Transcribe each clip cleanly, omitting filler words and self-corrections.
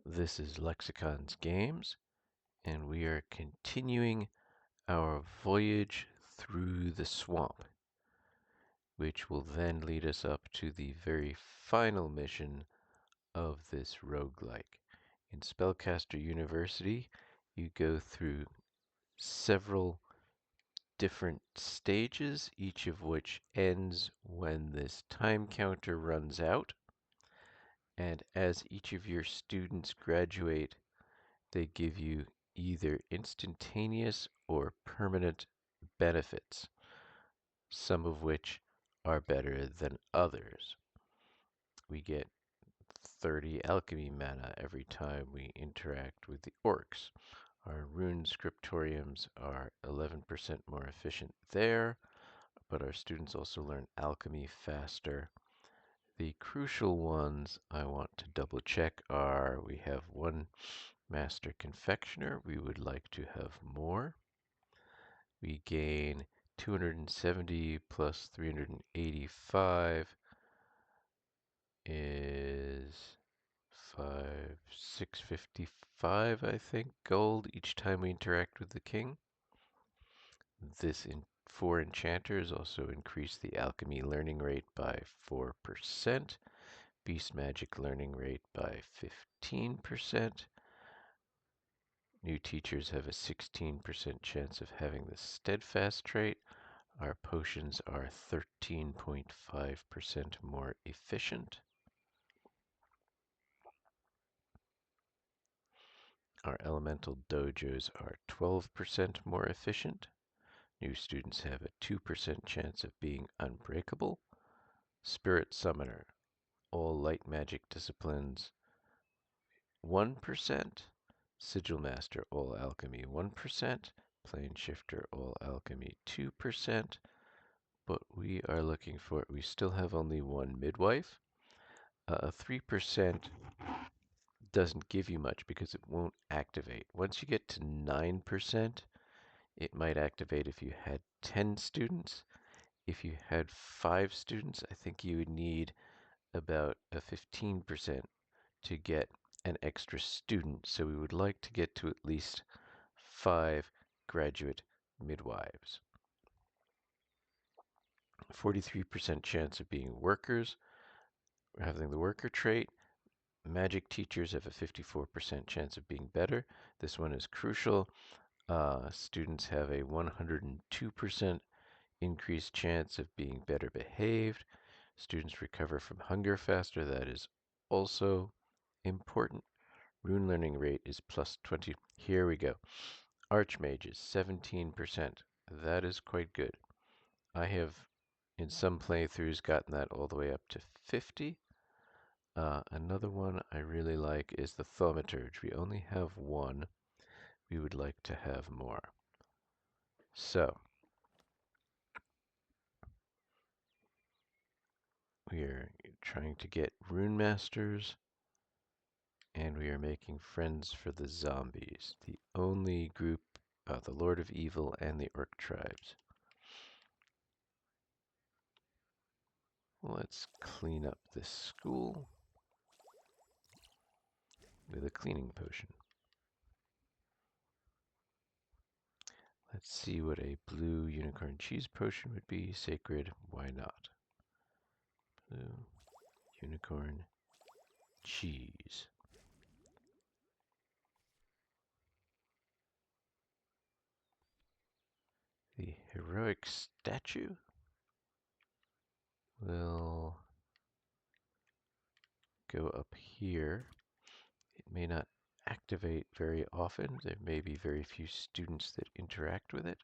This is Lexicon's Games, and we are continuing our voyage through the swamp, which will then lead us up to the very final mission of this roguelike. In Spellcaster University, you go through several different stages, each of which ends when this time counter runs out. And as each of your students graduate, they give you either instantaneous or permanent benefits, some of which are better than others. We get 30 alchemy mana every time we interact with the orcs. Our rune scriptoriums are 11% more efficient there, but our students also learn alchemy faster. The crucial ones I want to double check are we have one master confectioner. We would like to have more. We gain 270 plus 385 is 655, I think, gold each time we interact with the king. This for enchanters also increase the alchemy learning rate by 4%, beast magic learning rate by 15%. New teachers have a 16% chance of having the steadfast trait. Our potions are 13.5% more efficient. Our elemental dojos are 12% more efficient. New students have a 2% chance of being unbreakable. Spirit Summoner, all light magic disciplines, 1%. Sigil Master, all alchemy, 1%. Plane Shifter, all alchemy, 2%. But we are looking for, we still have only one midwife. 3% doesn't give you much because it won't activate. Once you get to 9%, it might activate if you had 10 students. If you had 5 students, I think you would need about a 15% to get an extra student. So we would like to get to at least 5 graduate midwives. 43% chance of being workers, having the worker trait. Magic teachers have a 54% chance of being better. This one is crucial. Students have a 102% increased chance of being better behaved. Students recover from hunger faster. That is also important. Rune learning rate is plus 20. Here we go. Archmages, 17%. That is quite good. I have, in some playthroughs, gotten that all the way up to 50. Another one I really like is the Thaumaturge. We only have one. We would like to have more. So, we are trying to get Rune Masters, and we are making friends for the zombies. The only group, the Lord of Evil and the Orc tribes. Let's clean up this school with a cleaning potion. Let's see what a blue unicorn cheese potion would be. Sacred, why not? Blue unicorn cheese. The heroic statue will go up here. It may not activate very often. There may be very few students that interact with it,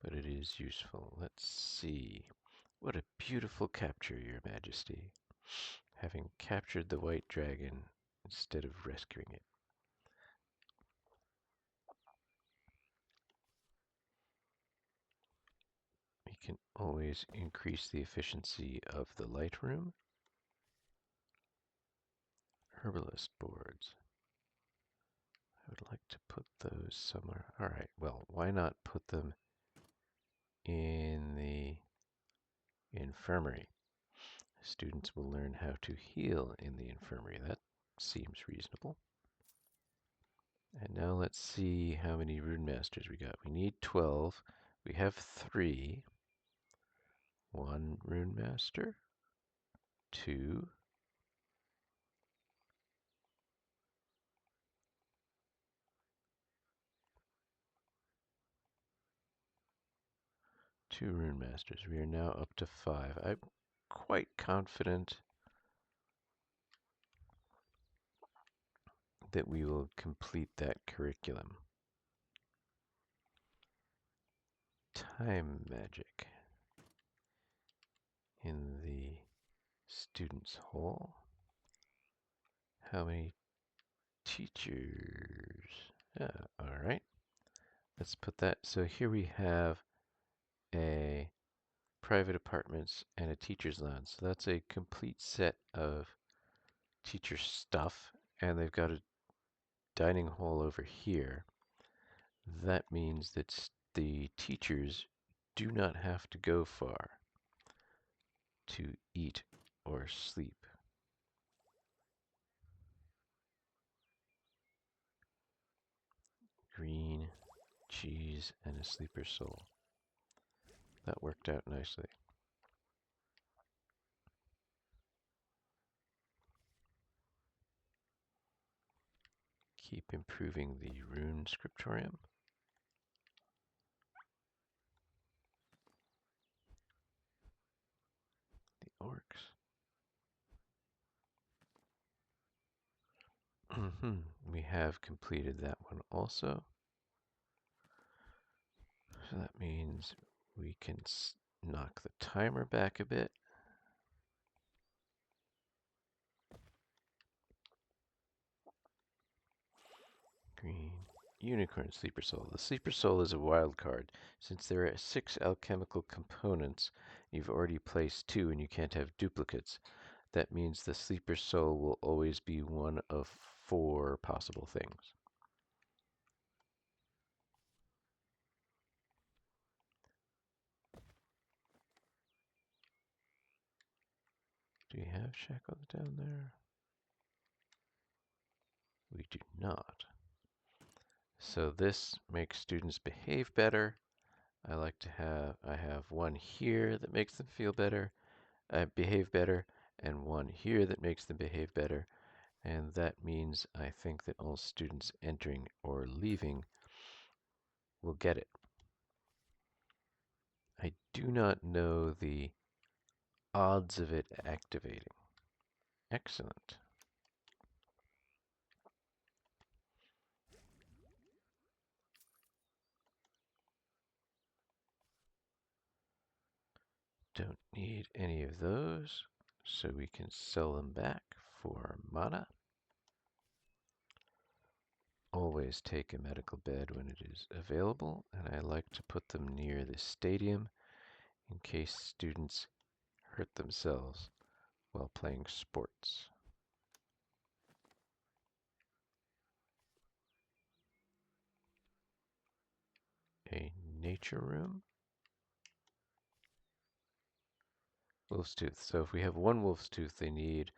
but it is useful. Let's see. What a beautiful capture, Your Majesty. Having captured the white dragon instead of rescuing it. We can always increase the efficiency of the light room. Herbalist boards. I would like to put those somewhere. All right, well, why not put them in the infirmary? Students will learn how to heal in the infirmary. That Seems reasonable. And now let's see how many Rune Masters we got. We need 12. We have 3. 1 Rune Master. 2. 2 Rune Masters. We are now up to 5. I'm quite confident that we will complete that curriculum. Time magic in the students' hall. How many teachers? All right. Let's put that. So here we have a private apartments and a teacher's lounge. So that's a complete set of teacher stuff. And they've got a dining hall over here. That means that the teachers do not have to go far to eat or sleep. Green, cheese, and a sleeper soul. That worked out nicely. Keep improving the rune scriptorium. The orcs. We have completed that one also. So that means we can knock the timer back a bit. Green. Unicorn Sleeper Soul. The Sleeper Soul is a wild card. Since there are 6 alchemical components, you've already placed 2 and you can't have duplicates. That means the Sleeper Soul will always be one of 4 possible things. Do we have shackles down there? We do not. So this makes students behave better. I have one here that makes them feel better, behave better, and one here that makes them behave better. And that means I think that all students entering or leaving will get it. I do not know the odds of it activating. Excellent. Don't need any of those, so we can sell them back for mana. Always take a medical bed when it is available, and I like to put them near the stadium in case students hurt themselves while playing sports. A nature room. Wolf's tooth. So if we have one wolf's tooth, they need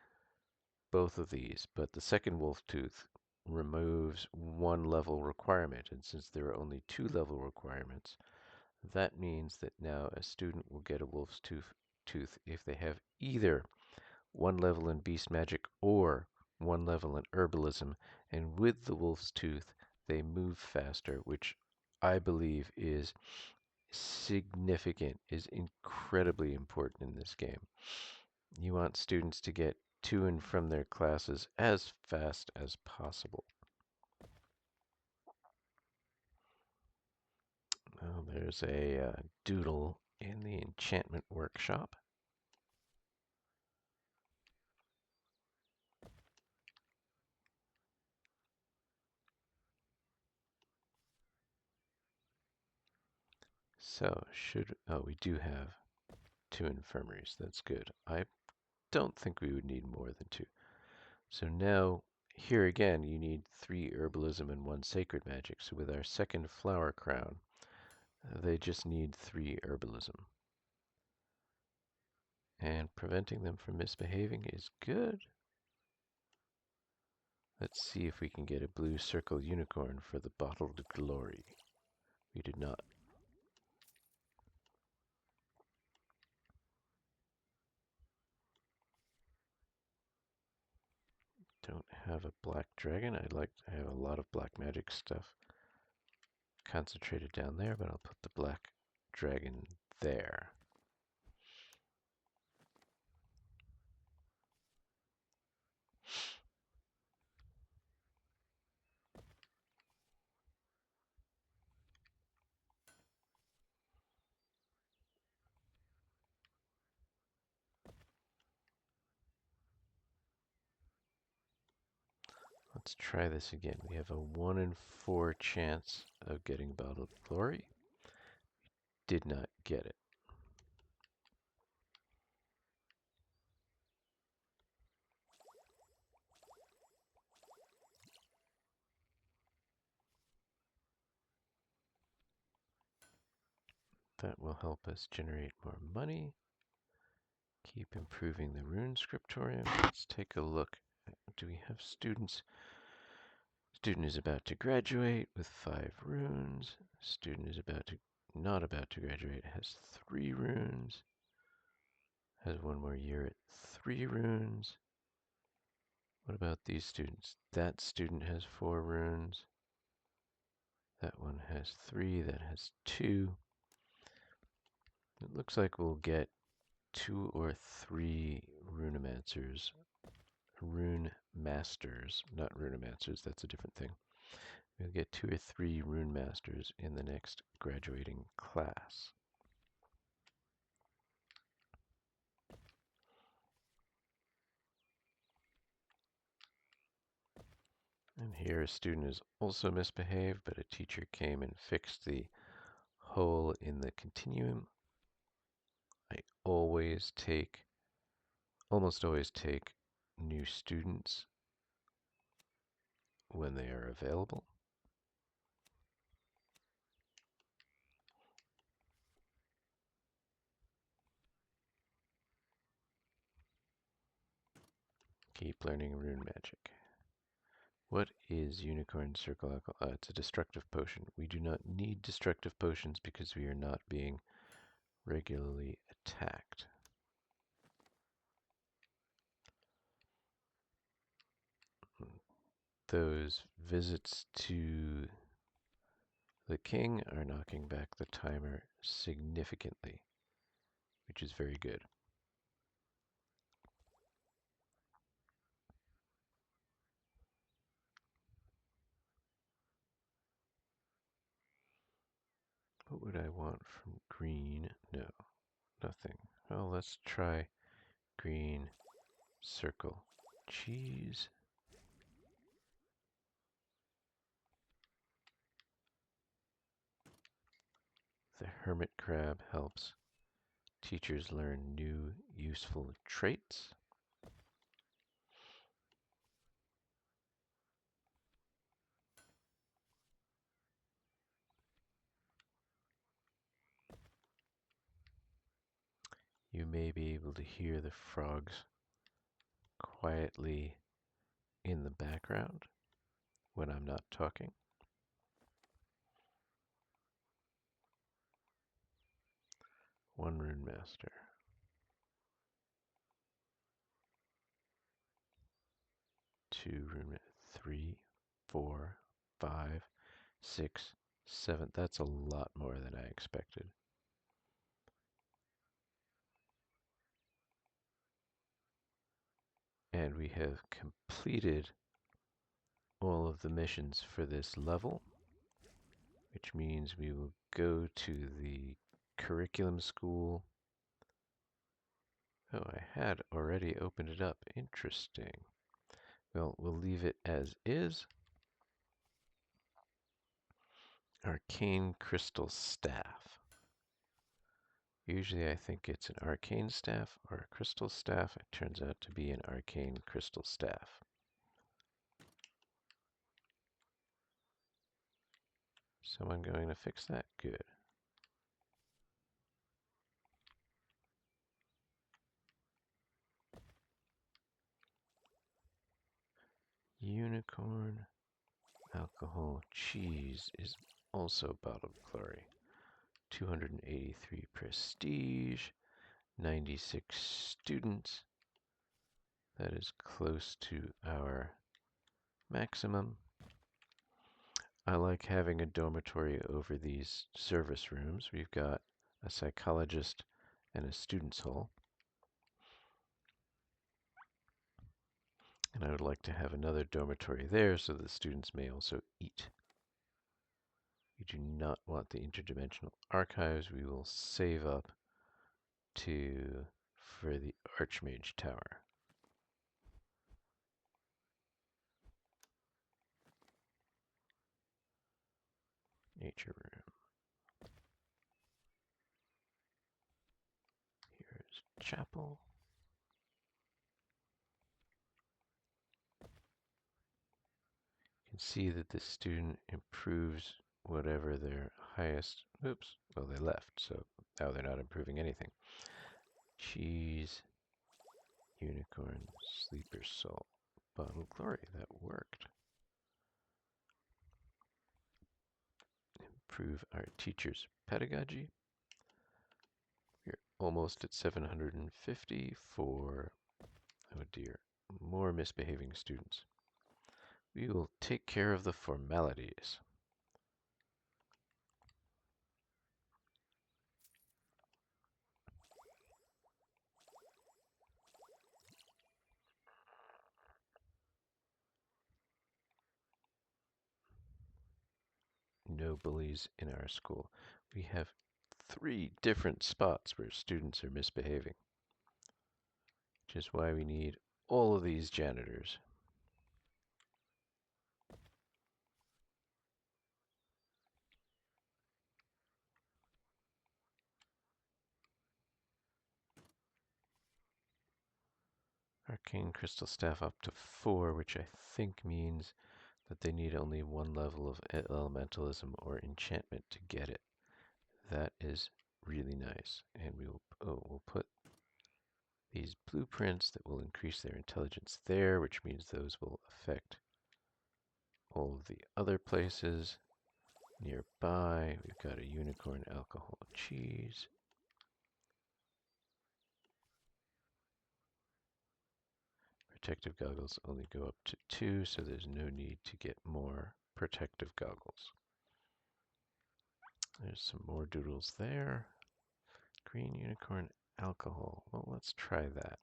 both of these, but the second wolf tooth removes 1 level requirement, and since there are only 2 level requirements, that means that now a student will get a wolf's tooth if they have either 1 level in beast magic or 1 level in herbalism, and with the wolf's tooth they move faster, which I believe is significant, is incredibly important in this game. You want students to get to and from their classes as fast as possible. Well, there's a doodle in the enchantment workshop. So we do have 2 infirmaries. That's good. I don't think we would need more than 2. So now, here again, you need 3 herbalism and 1 sacred magic. So with our second flower crown, they just need 3 herbalism. And preventing them from misbehaving is good. Let's see if we can get a blue circle unicorn for the bottled glory. We did not. Don't have a black dragon. I have a lot of black magic stuff concentrated down there, but I'll put the black dragon there. Let's try this again. We have a 1 in 4 chance of getting bottled glory. Did not get it. That will help us generate more money. Keep improving the rune scriptorium. Let's take a look. Do we have students? Student is about to graduate with 5 runes. Student is not about to graduate, has 3 runes. Has 1 more year at 3 runes. What about these students? That student has 4 runes. That one has 3, that has 2. It looks like we'll get 2 or 3 runeomancers. Rune masters, not runeomancers, that's a different thing. We'll get 2 or 3 rune masters in the next graduating class. And here a student is also misbehaved, but a teacher came and fixed the hole in the continuum. I almost always take new students when they are available. Keep learning rune magic. What is Unicorn Circle Alcohol? It's a destructive potion. We do not need destructive potions because we are not being regularly attacked. Those visits to the king are knocking back the timer significantly, which is very good. What would I want from green? No, nothing. Well, let's try green circle cheese. The hermit crab helps teachers learn new useful traits. You may be able to hear the frogs quietly in the background when I'm not talking. One rune master. 2 rune, 3, 4, 5, 6, 7. That's a lot more than I expected. And we have completed all of the missions for this level, which means we will go to the curriculum school. Oh, I had already opened it up. Interesting. Well, we'll leave it as is. Arcane crystal staff. Usually I think it's an arcane staff or a crystal staff. It turns out to be an arcane crystal staff. Someone going to fix that? Good. unicorn, alcohol, cheese is also bottled glory. 283 prestige, 96 students. That is close to our maximum. I like having a dormitory over these service rooms. We've got a psychologist and a student's hall. And I would like to have another dormitory there so the students may also eat. We do not want the interdimensional archives. We will save up for the Archmage Tower. Nature room. Here's chapel. You can see that the student improves whatever their highest, oops, well they left, so now they're not improving anything. Cheese, unicorn, sleeper soul, bottle glory, that worked. Improve our teacher's pedagogy. We're almost at 750 for, oh dear, more misbehaving students. We will take care of the formalities. No bullies in our school. We have 3 different spots where students are misbehaving, which is why we need all of these janitors. Arcane Crystal Staff up to 4, which I think means that they need only 1 level of elementalism or enchantment to get it. That is really nice. And we'll put these blueprints that will increase their intelligence there, which means those will affect all of the other places nearby. We've got a unicorn, alcohol, cheese. Protective goggles only go up to 2, so there's no need to get more protective goggles. There's some more doodles there. Green unicorn, alcohol. Well, let's try that.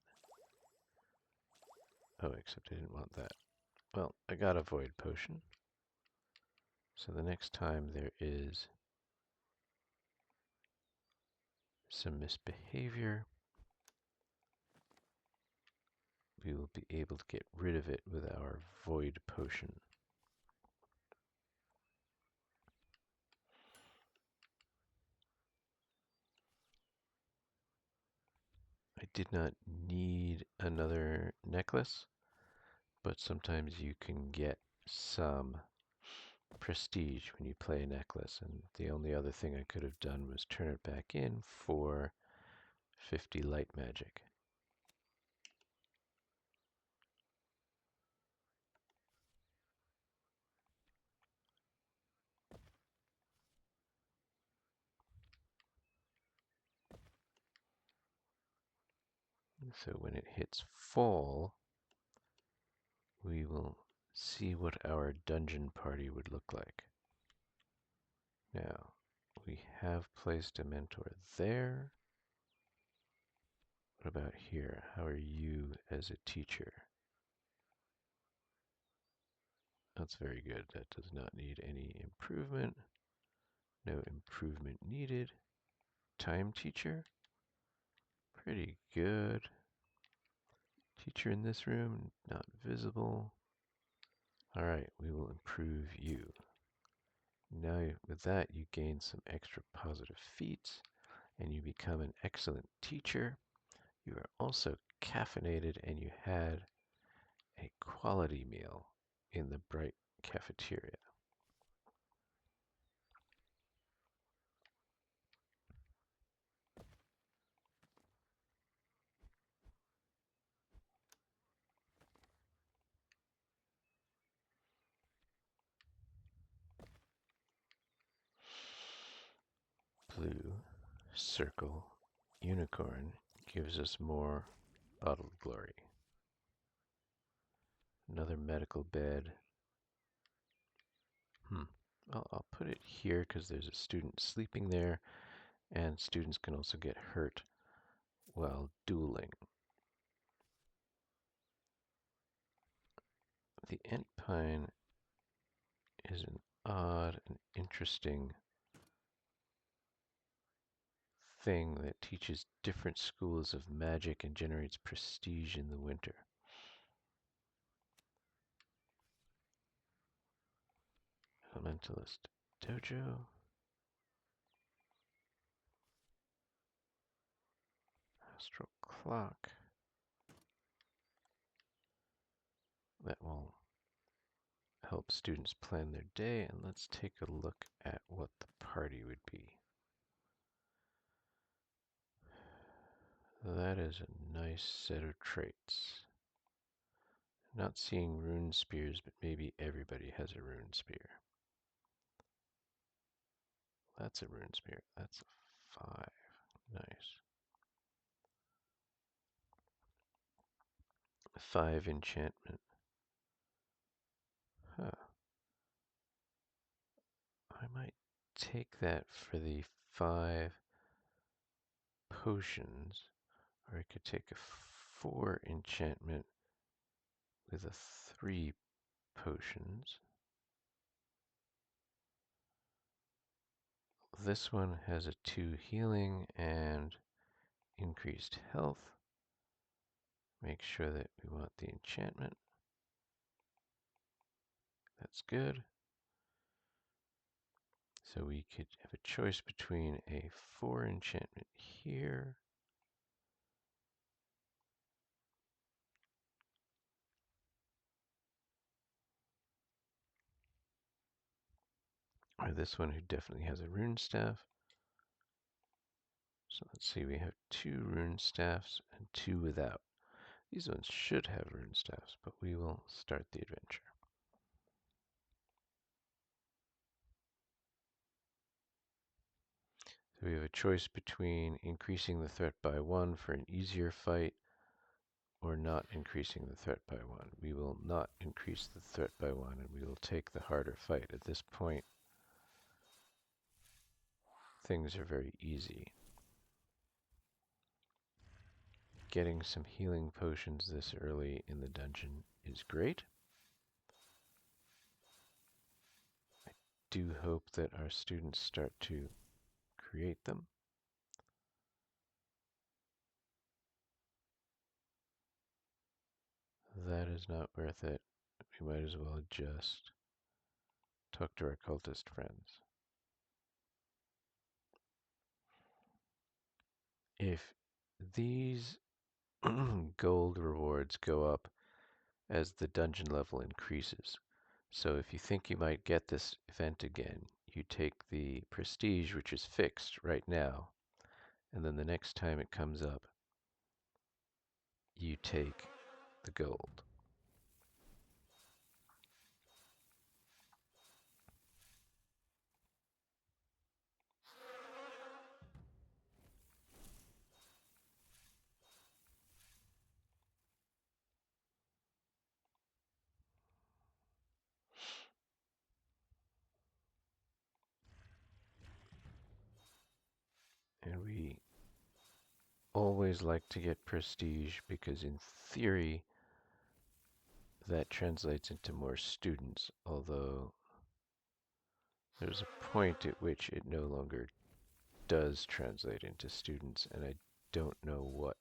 Oh, except I didn't want that. Well, I got a void potion. So the next time there is some misbehavior, we will be able to get rid of it with our void potion. I did not need another necklace, but sometimes you can get some prestige when you play a necklace, and the only other thing I could have done was turn it back in for 50 light magic. And so when it hits fall, we will see what our dungeon party would look like. Now, we have placed a mentor there. What about here? How are you as a teacher? That's very good. That does not need any improvement. No improvement needed. Time teacher? Pretty good. Teacher in this room, not visible. Alright, we will improve you. Now with that you gain some extra positive feats and you become an excellent teacher. You are also caffeinated and you had a quality meal in the bright cafeteria. circle unicorn gives us more bottled glory. Another medical bed. I'll put it here because there's a student sleeping there, and students can also get hurt while dueling. The ant pine is an odd and interesting thing that teaches different schools of magic and generates prestige in the winter. Elementalist Dojo. Astral Clock. That will help students plan their day, and let's take a look at what the party would be. That is a nice set of traits. Not seeing rune spears, but maybe everybody has a rune spear. That's a rune spear. That's a 5. Nice. 5 enchantment. Huh. I might take that for the 5 potions, or I could take a 4 enchantment with a 3 potions. This one has a 2 healing and increased health. Make sure that we want the enchantment. That's good. So we could have a choice between a 4 enchantment here or this one who definitely has a rune staff. So let's see, we have 2 rune staffs and 2 without. These ones should have rune staffs, but we will start the adventure. So we have a choice between increasing the threat by 1 for an easier fight or not increasing the threat by 1. We will not increase the threat by 1, and we will take the harder fight. At this point, things are very easy. Getting some healing potions this early in the dungeon is great. I do hope that our students start to create them. That is not worth it. We might as well just talk to our cultist friends. If these gold rewards go up as the dungeon level increases, so if you think you might get this event again, you take the prestige, which is fixed right now, and then the next time it comes up, you take the gold. And we always like to get prestige because in theory that translates into more students, although there's a point at which it no longer does translate into students, and I don't know what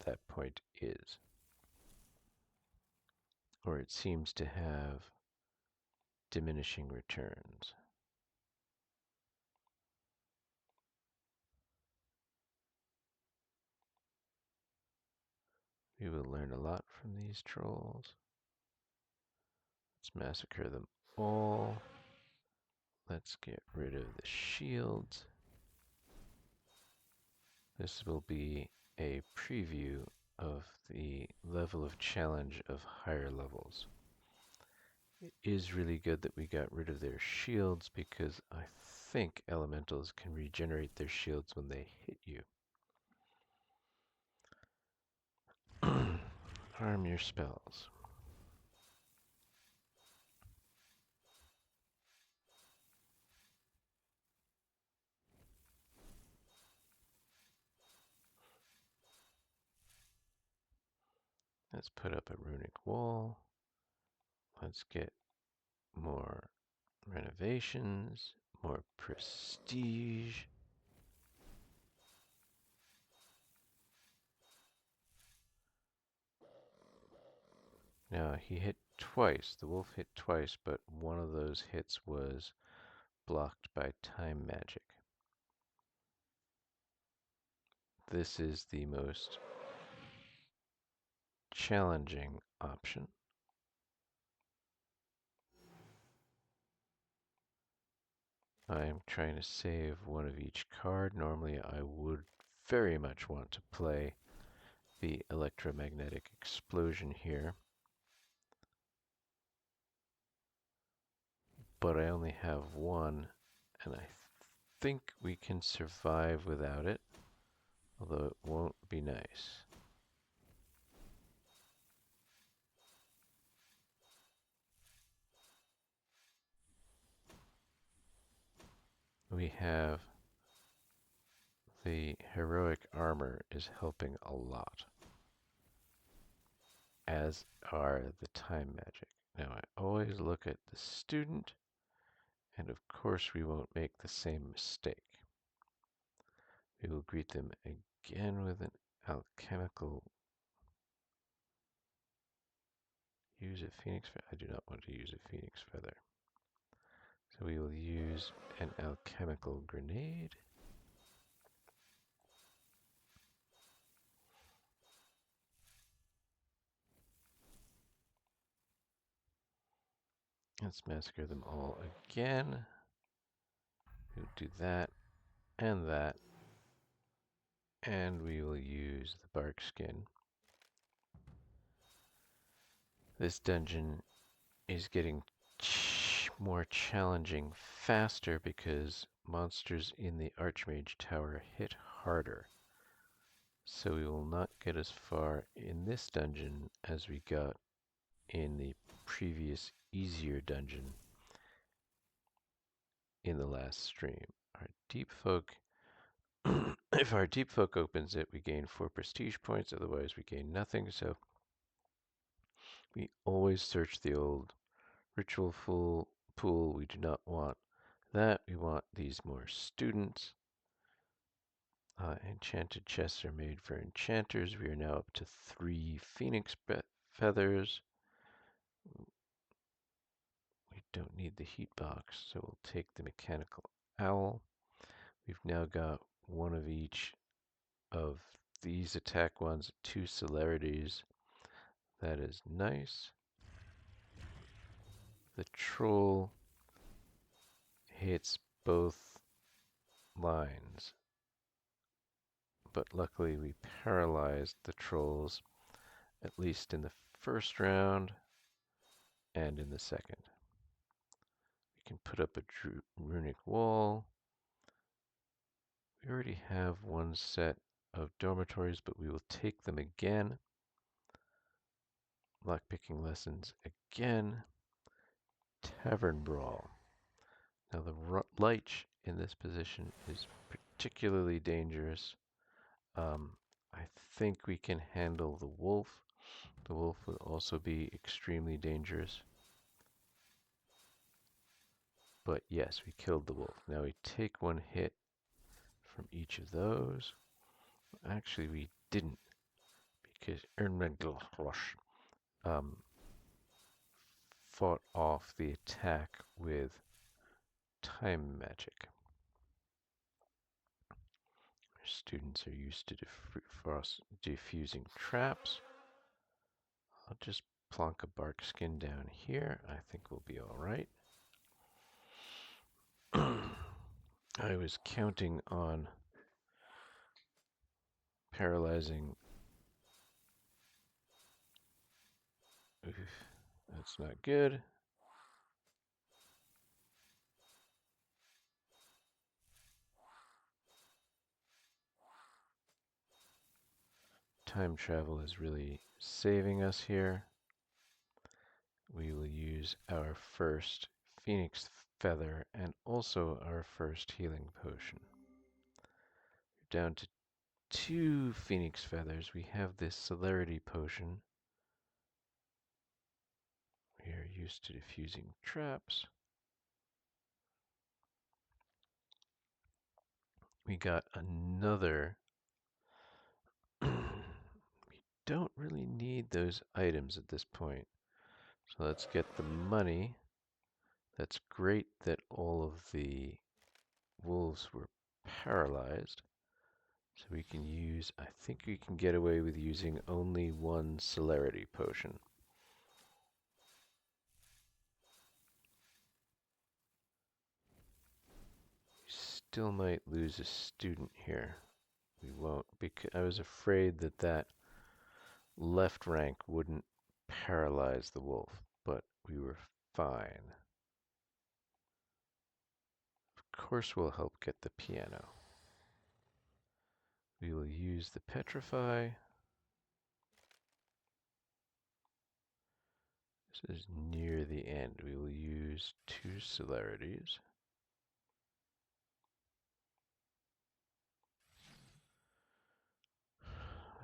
that point is. Or it seems to have diminishing returns. We will learn a lot from these trolls. Let's massacre them all. Let's get rid of the shields. This will be a preview of the level of challenge of higher levels. It is really good that we got rid of their shields because I think elementals can regenerate their shields when they hit you. Harm your spells. Let's put up a runic wall. Let's get more renovations, more prestige. Now he hit twice. The wolf hit twice, but one of those hits was blocked by time magic. This is the most challenging option. I am trying to save one of each card. Normally I would very much want to play the electromagnetic explosion here, but I only have one, and I think we can survive without it, although it won't be nice. We have the heroic armor is helping a lot, as are the time magic. Now I always look at the student, and of course we won't make the same mistake. We will greet them again with an alchemical. Use a phoenix feather. I do not want to use a phoenix feather. So we will use an alchemical grenade. Let's massacre them all again. We'll do that and that. And we will use the bark skin. This dungeon is getting more challenging faster because monsters in the Archmage Tower hit harder. So we will not get as far in this dungeon as we got in the previous easier dungeon in the last stream. Our deep folk, if our deep folk opens it, we gain 4 prestige points, otherwise we gain nothing. So we always search the old ritual pool. We do not want that. We want these more students. Enchanted chests are made for enchanters. We are now up to 3 phoenix feathers. We don't need the heat box, so we'll take the mechanical owl. We've now got one of each of these attack ones, 2 celerities. That is nice. The troll hits both lines, but luckily we paralyzed the trolls, at least in the first round and in the second. We can put up a runic wall. We already have one set of dormitories, but we will take them again. Lockpicking lessons again. Tavern brawl. Now the lich in this position is particularly dangerous. I think we can handle the wolf. The wolf would also be extremely dangerous. But yes, we killed the wolf. Now we take 1 hit from each of those. Actually, we didn't, because fought off the attack with time magic. Our students are used to diffusing traps. I'll just plonk a bark skin down here. I think we'll be all right. I was counting on paralyzing. Oof, that's not good. time travel is really saving us here. We will use our first Phoenix Feather and also our first healing potion. Down to 2 Phoenix Feathers. We have this Celerity Potion. We are used to diffusing traps. We got another. We don't really need those items at this point. So let's get the money. That's great that all of the wolves were paralyzed. So we can use, I think we can get away with using only 1 Celerity Potion. Still might lose a student here. We won't, because I was afraid that that left rank wouldn't paralyze the wolf, but we were fine. Of course we'll help get the piano. We will use the petrify. This is near the end. We will use 2 celerities.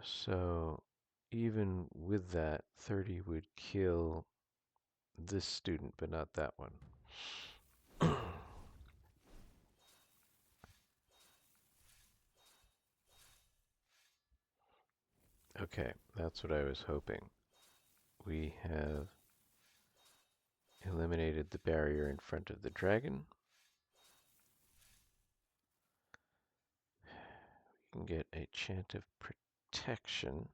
So even with that, 30 would kill this student, but not that one. Okay, that's what I was hoping. We have eliminated the barrier in front of the dragon. We can get a chant of protection.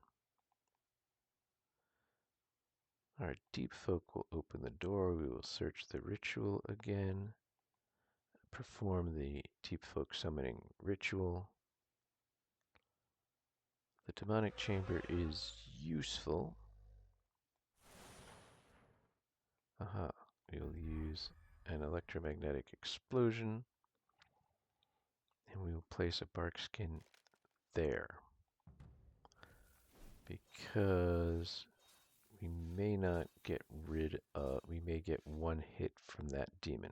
Our deep folk will open the door. We will search the ritual again. Perform the deep folk summoning ritual. The demonic chamber is useful. Aha. We will use an electromagnetic explosion. And we will place a bark skin there. Because we may not get rid of, we may get 1 hit from that demon.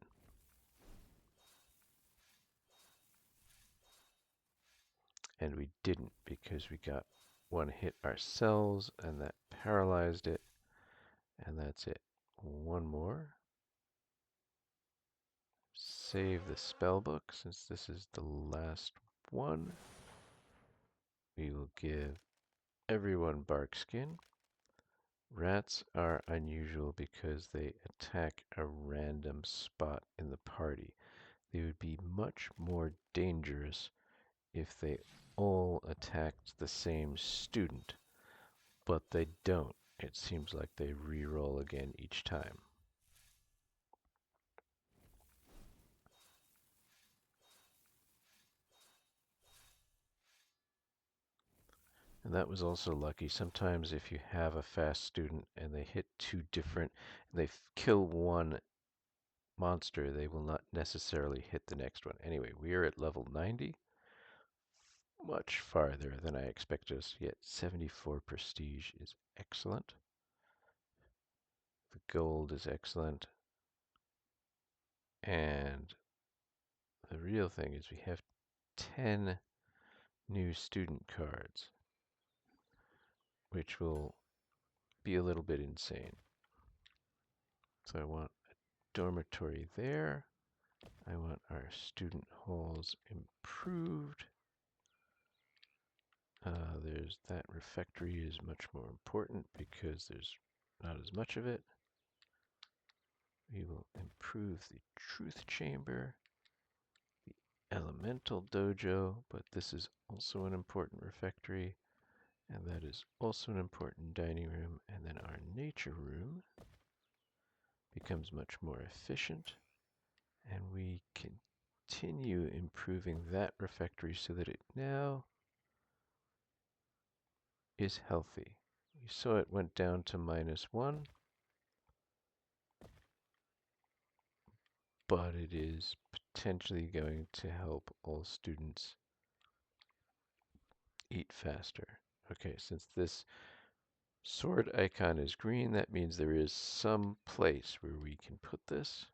And we didn't because we got 1 hit ourselves and that paralyzed it. And that's it. 1 more. Save the spell book since this is the last one. We will give everyone bark skin. Rats are unusual because they attack a random spot in the party. They would be much more dangerous if they all attacked the same student, but they don't. It seems like they re-roll again each time. And that was also lucky. Sometimes if you have a fast student and they hit 2 different, they kill 1 monster, they will not necessarily hit the next one. Anyway, we are at level 90. Much farther than I expected us to get. 74 prestige is excellent. The gold is excellent. And the real thing is we have 10 new student cards, which will be a little bit insane. So I want a dormitory there. I want our student halls improved. There's that refectory is much more important because there's not as much of it. We will improve the truth chamber, the elemental dojo, but this is also an important refectory, and that is also an important dining room, and then our nature room becomes much more efficient, and we continue improving that refectory so that it now is healthy. You saw it went down to -1, but it is potentially going to help all students eat faster. Okay, since this sword icon is green, that means there is some place where we can put this.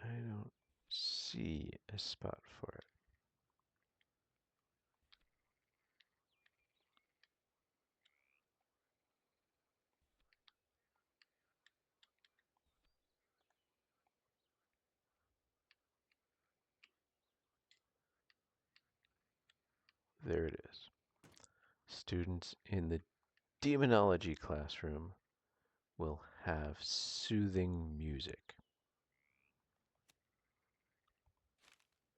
I don't see a spot for it. There it is. Students in the demonology classroom will have soothing music.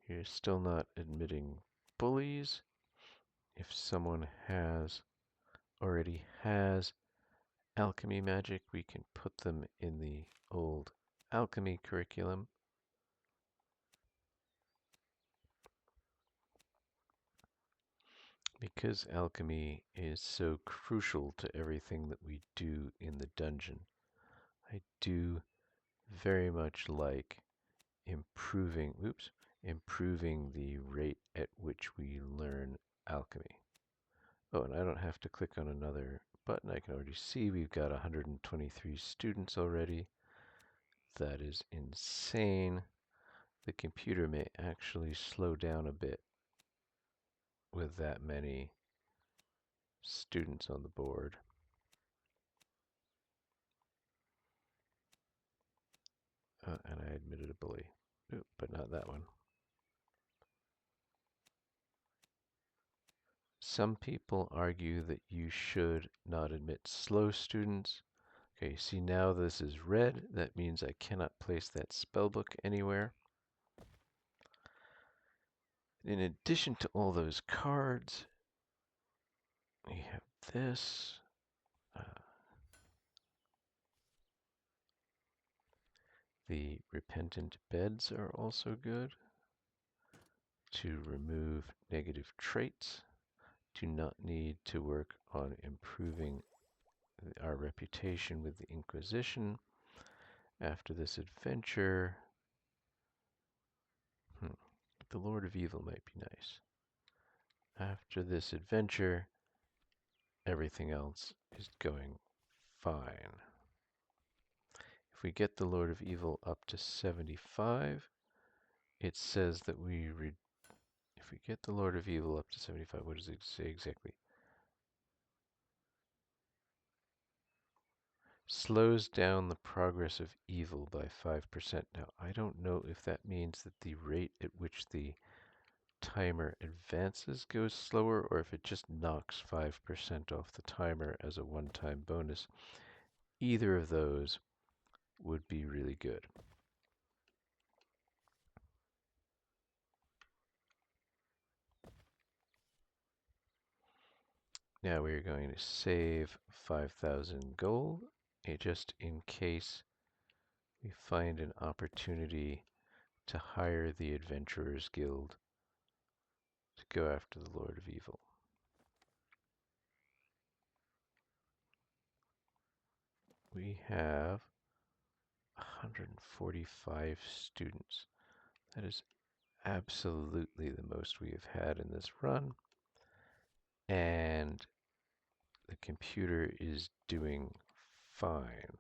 You're still not admitting bullies. If someone already has alchemy magic, we can put them in the old alchemy curriculum. Because alchemy is so crucial to everything that we do in the dungeon, I do very much like improving the rate at which we learn alchemy. Oh, and I don't have to click on another button. I can already see we've got 123 students already. That is insane. The computer may actually slow down a bit with that many students on the board. And I admitted a bully. Oop, but not that one. Some people argue that you should not admit slow students. Okay, see now this is red. That means I cannot place that spellbook anywhere. In addition to all those cards, we have this. The repentant beds are also good to remove negative traits. Do not need to work on improving our reputation with the Inquisition. After this adventure, the Lord of Evil might be nice. After this adventure, everything else is going fine. If we get the Lord of Evil up to 75, it says that if we get the Lord of Evil up to 75, what does it say exactly? Slows down the progress of evil by 5%. Now, I don't know if that means that the rate at which the timer advances goes slower or if it just knocks 5% off the timer as a one-time bonus. Either of those would be really good. Now we're going to save 5,000 gold, just in case we find an opportunity to hire the Adventurers Guild to go after the Lord of Evil. We have 145 students. That is absolutely the most we have had in this run. And the computer is doing fine.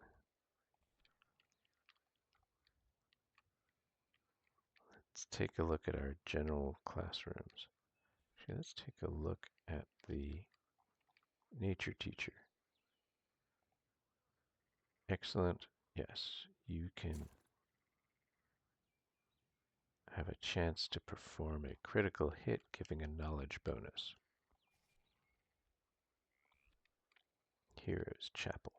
Let's take a look at our general classrooms. Actually, let's take a look at the nature teacher. Excellent. Yes, you can have a chance to perform a critical hit, giving a knowledge bonus. Heroes Chapel.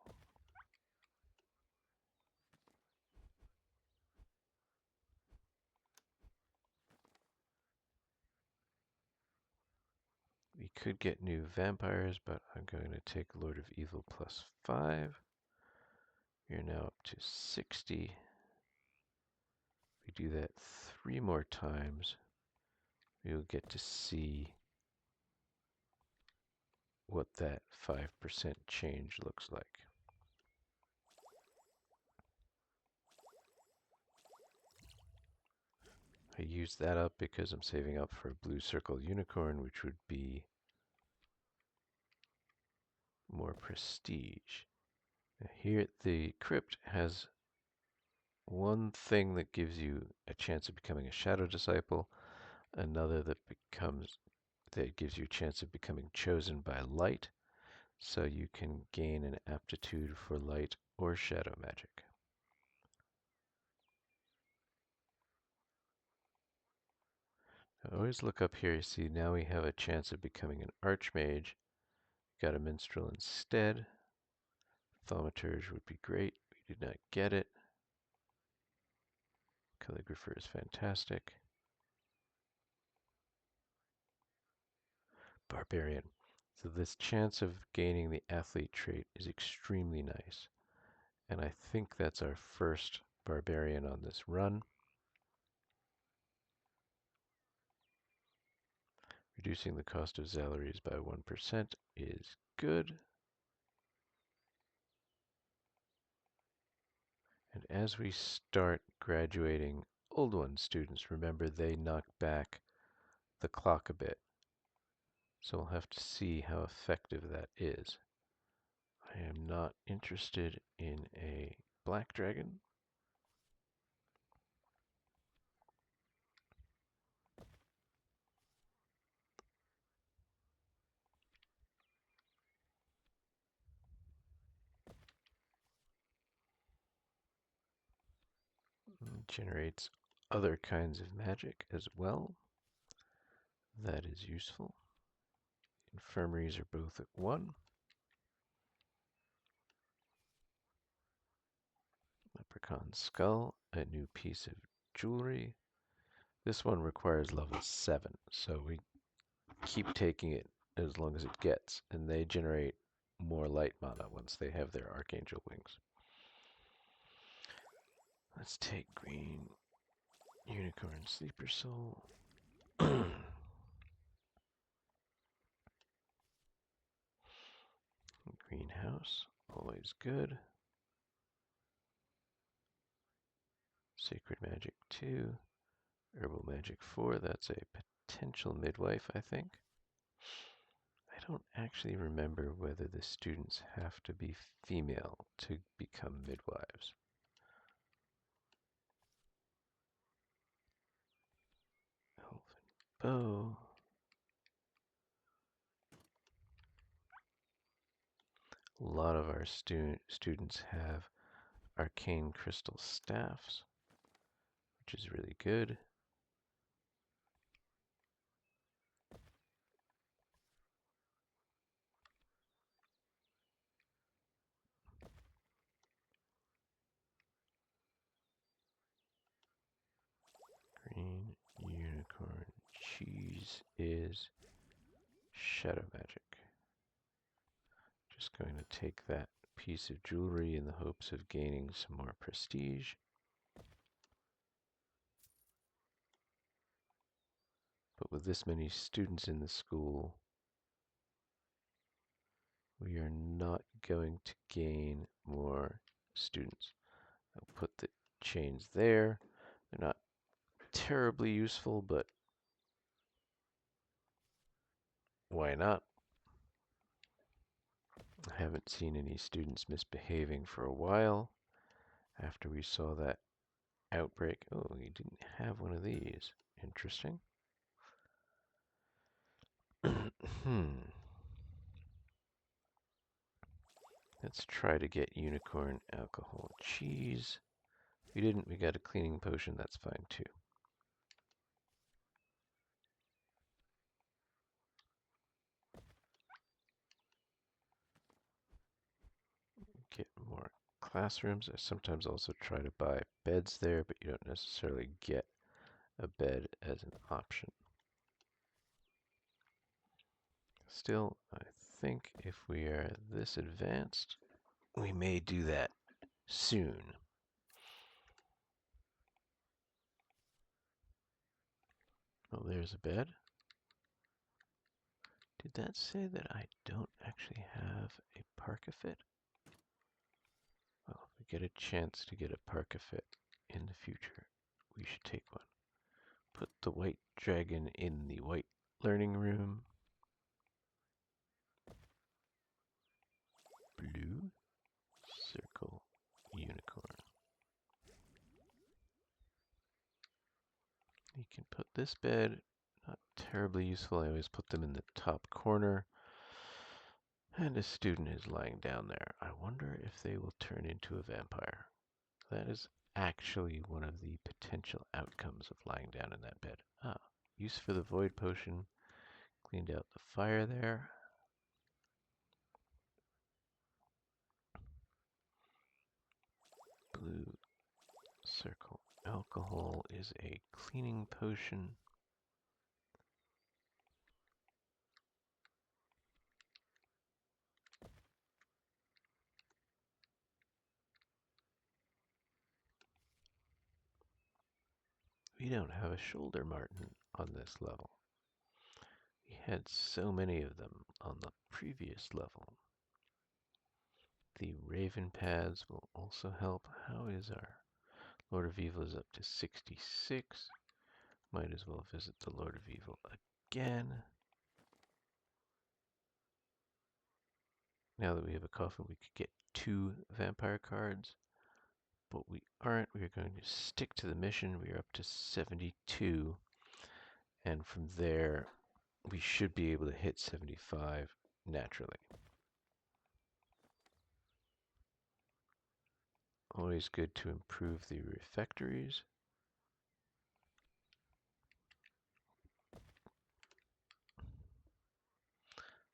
We could get new vampires, but I'm going to take Lord of Evil plus 5. You're now up to 60. We do that 3 more times. We'll get to see what that 5% change looks like. I use that up because I'm saving up for a blue circle unicorn, which would be more prestige. Here, the crypt has one thing that gives you a chance of becoming a shadow disciple, another that gives you a chance of becoming chosen by light, so you can gain an aptitude for light or shadow magic. I always look up here, you see now we have a chance of becoming an archmage. Got a minstrel instead. Thaumaturge would be great. We did not get it. Calligrapher is fantastic. Barbarian. So this chance of gaining the athlete trait is extremely nice. And I think that's our first barbarian on this run. Reducing the cost of salaries by 1% is good. And as we start graduating old one students, remember they knock back the clock a bit. So we'll have to see how effective that is. I am not interested in a black dragon. Generates other kinds of magic as well. That is useful. Infirmaries are both at 1. Leprechaun skull, a new piece of jewelry. This one requires level 7, so we keep taking it as long as it gets, and they generate more light mana once they have their archangel wings. Let's take green unicorn sleeper soul. Greenhouse, always good. Sacred Magic 2. Herbal Magic 4. That's a potential midwife, I think. I don't actually remember whether the students have to be female to become midwives. Elven bow. A lot of our students have arcane crystal staffs, which is really good. Green unicorn cheese is shadow magic. Just going to take that piece of jewelry in the hopes of gaining some more prestige. But with this many students in the school, we are not going to gain more students. I'll put the chains there. They're not terribly useful, but why not? I haven't seen any students misbehaving for a while after we saw that outbreak. Oh, we didn't have one of these. Interesting. Let's try to get unicorn alcohol cheese. We didn't, we got a cleaning potion, that's fine too. Get more classrooms. I sometimes also try to buy beds there, but you don't necessarily get a bed as an option. Still, I think if we are this advanced, we may do that soon. Oh, there's a bed. Did that say that I don't actually have a parka fit? Well, if we get a chance to get a parka fit in the future, we should take one. put the white dragon in the white learning room. Blue circle unicorn. You can put this bed, not terribly useful. I always put them in the top corner. And a student is lying down there. I wonder if they will turn into a vampire. That is actually one of the potential outcomes of lying down in that bed. Ah, use for the void potion. Cleaned out the fire there. Blue circle alcohol is a cleaning potion. We don't have a shoulder marten on this level. We had so many of them on the previous level. The raven pads will also help. How is our Lord of Evil is up to 66. Might as well visit the Lord of Evil again. Now that we have a coffin, we could get 2 vampire cards, but we aren't. We are going to stick to the mission. We are up to 72, and from there, we should be able to hit 75 naturally. Always good to improve the refectories.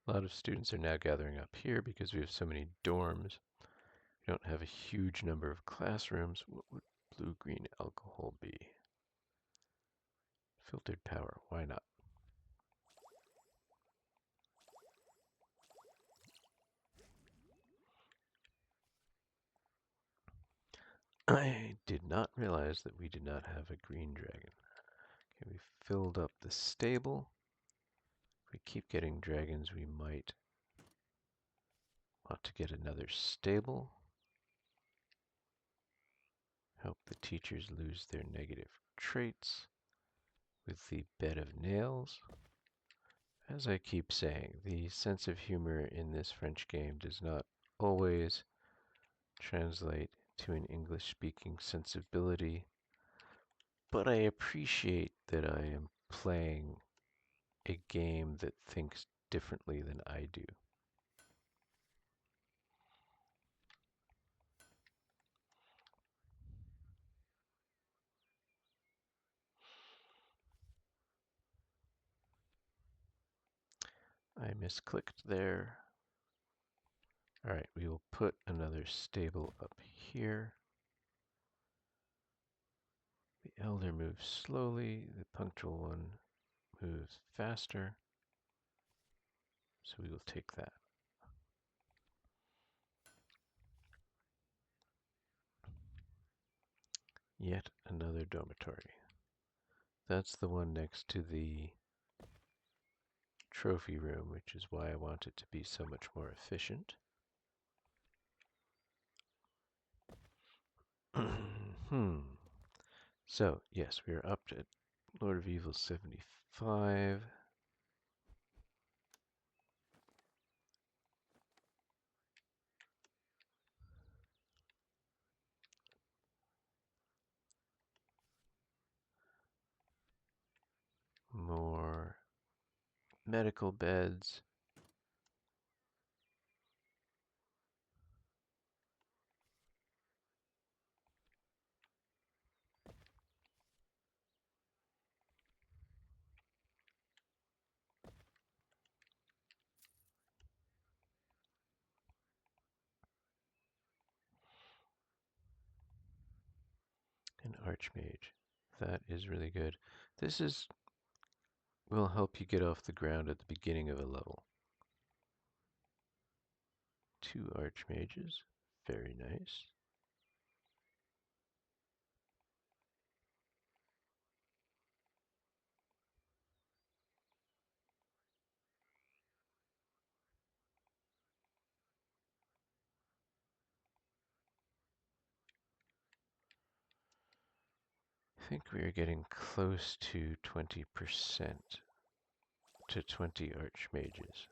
A lot of students are now gathering up here because we have so many dorms. We don't have a huge number of classrooms. What would blue-green alcohol be? Filtered power, why not? I did not realize that we did not have a green dragon. Okay, we filled up the stable. If we keep getting dragons, we might want to get another stable. Help the teachers lose their negative traits with the bed of nails. As I keep saying, the sense of humor in this French game does not always translate to an English-speaking sensibility, but I appreciate that I am playing a game that thinks differently than I do. I misclicked there. Alright, we will put another stable up here. The elder moves slowly, the punctual one moves faster, so we will take that. Yet another dormitory. That's the one next to the trophy room, which is why I want it to be so much more efficient. So, yes, we are up to Lord of Evil 75. More medical beds. An archmage. That is really good. This will help you get off the ground at the beginning of a level. 2 archmages. Very nice. think we are getting close to 20% to 20 archmages,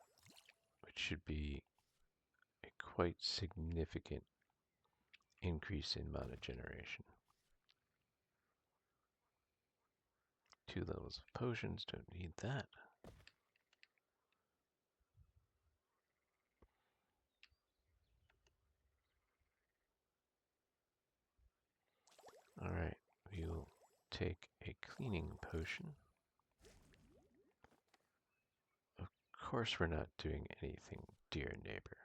which should be a quite significant increase in mana generation. 2 levels of potions, don't need that. Alright, we will take a cleaning potion. Of course we're not doing anything, dear neighbor.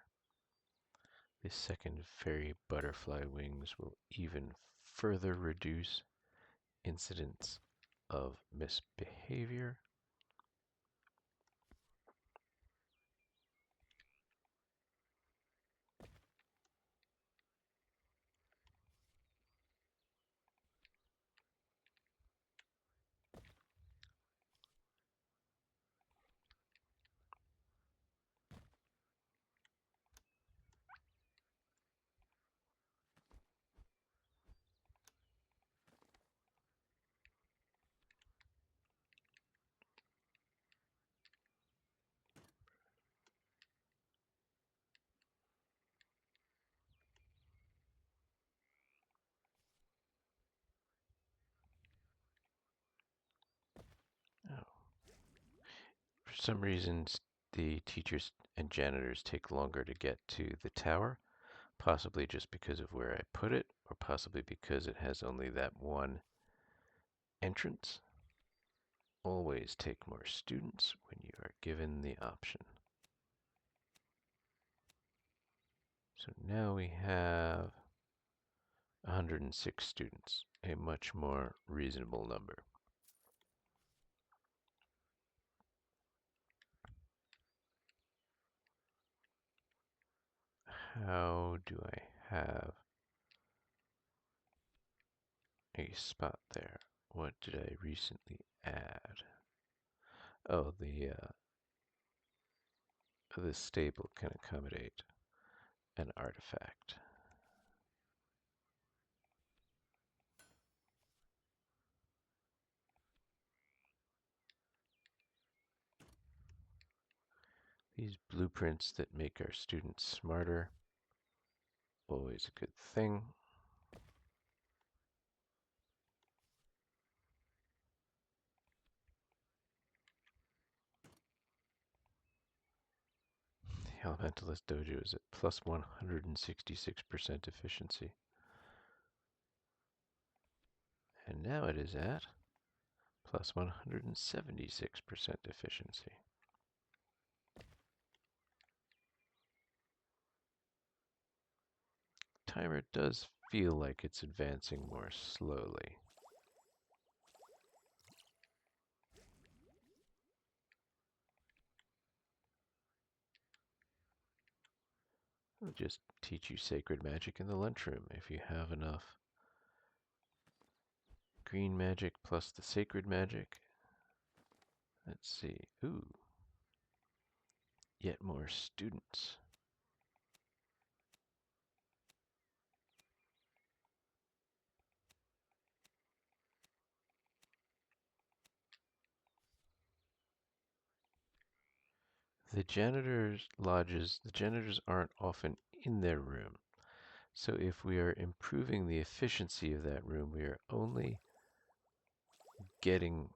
The second fairy butterfly wings will even further reduce incidents of misbehavior. Oh. For some reasons, the teachers and janitors take longer to get to the tower, possibly just because of where I put it, or possibly because it has only that one entrance. Always take more students when you are given the option. So now we have 106 students, a much more reasonable number. How do I have a spot there? What did I recently add? Oh, the stable can accommodate an artifact. These blueprints that make our students smarter, always a good thing. The Elementalist Dojo is at plus 166% efficiency. And now it is at plus 176% efficiency. Timer does feel like it's advancing more slowly. I'll just teach you sacred magic in the lunchroom if you have enough green magic plus the sacred magic. Let's see. Ooh. Yet more students. The janitors' lodges, the janitors aren't often in their room. So if we are improving the efficiency of that room, we are only getting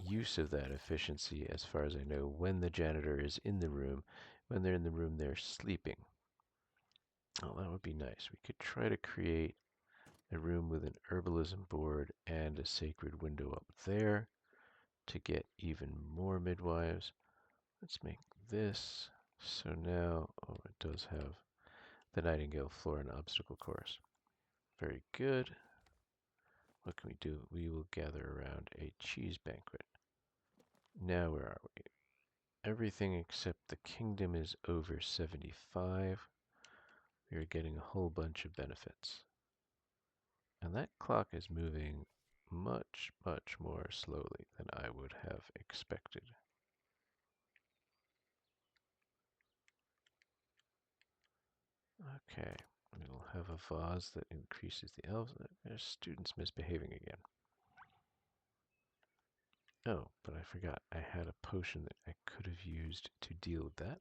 use of that efficiency, as far as I know, when the janitor is in the room. When they're in the room, they're sleeping. Oh, that would be nice. We could try to create a room with an herbalism board and a sacred window up there to get even more midwives. Let's make this. So now, oh, it does have the Nightingale floor and obstacle course. Very good. What can we do? We will gather around a cheese banquet. Now where are we? Everything except the kingdom is over 75. We are getting a whole bunch of benefits. And that clock is moving much, much more slowly than I would have expected. Okay, we will have a vase that increases the elves. There's students misbehaving again. Oh, but I forgot. I had a potion that I could have used to deal with that.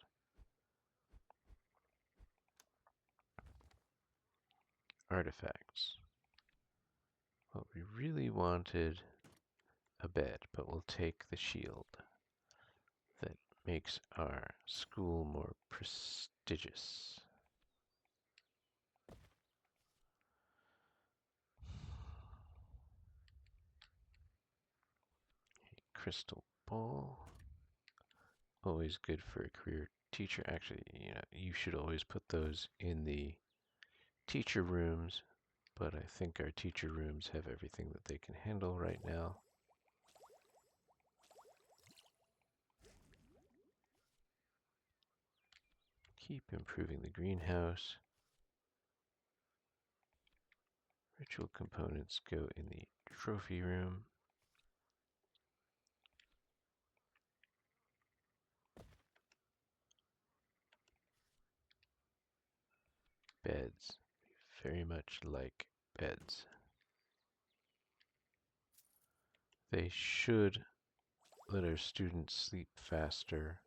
Artifacts. Well, we really wanted a bed, but we'll take the shield that makes our school more prestigious. Crystal ball. Always good for a career teacher. Actually, you should always put those in the teacher rooms, but I think our teacher rooms have everything that they can handle right now. Keep improving the greenhouse. Ritual components go in the trophy room. Beds. Very much like beds. They should let our students sleep faster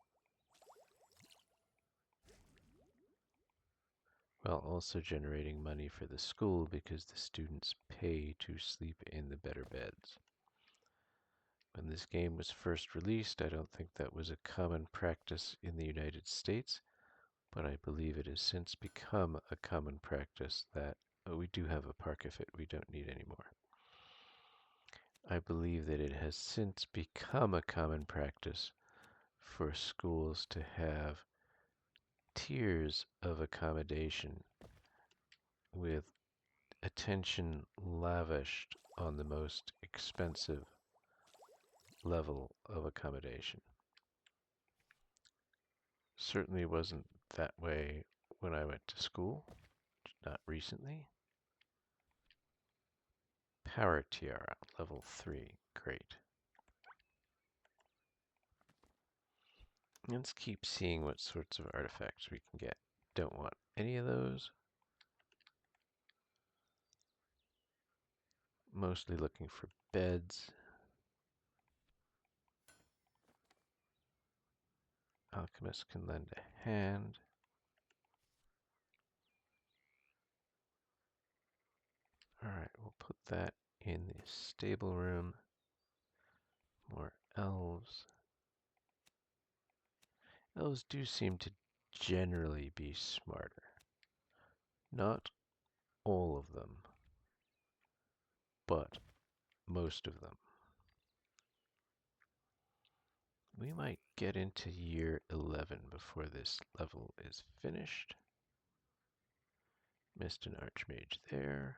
while also generating money for the school because the students pay to sleep in the better beds. When this game was first released, I don't think that was a common practice in the United States, but I believe it has since become a common practice that we do have a park if we don't need anymore. I believe that it has since become a common practice for schools to have tiers of accommodation with attention lavished on the most expensive level of accommodation. Certainly wasn't that way when I went to school, not recently. Power Tiara, level 3, great. Let's keep seeing what sorts of artifacts we can get. Don't want any of those. Mostly looking for beds. Alchemist can lend a hand. Alright, we'll put that in the stable room. More elves. Elves do seem to generally be smarter. Not all of them, but most of them. We might get into year 11 before this level is finished. Missed an archmage there.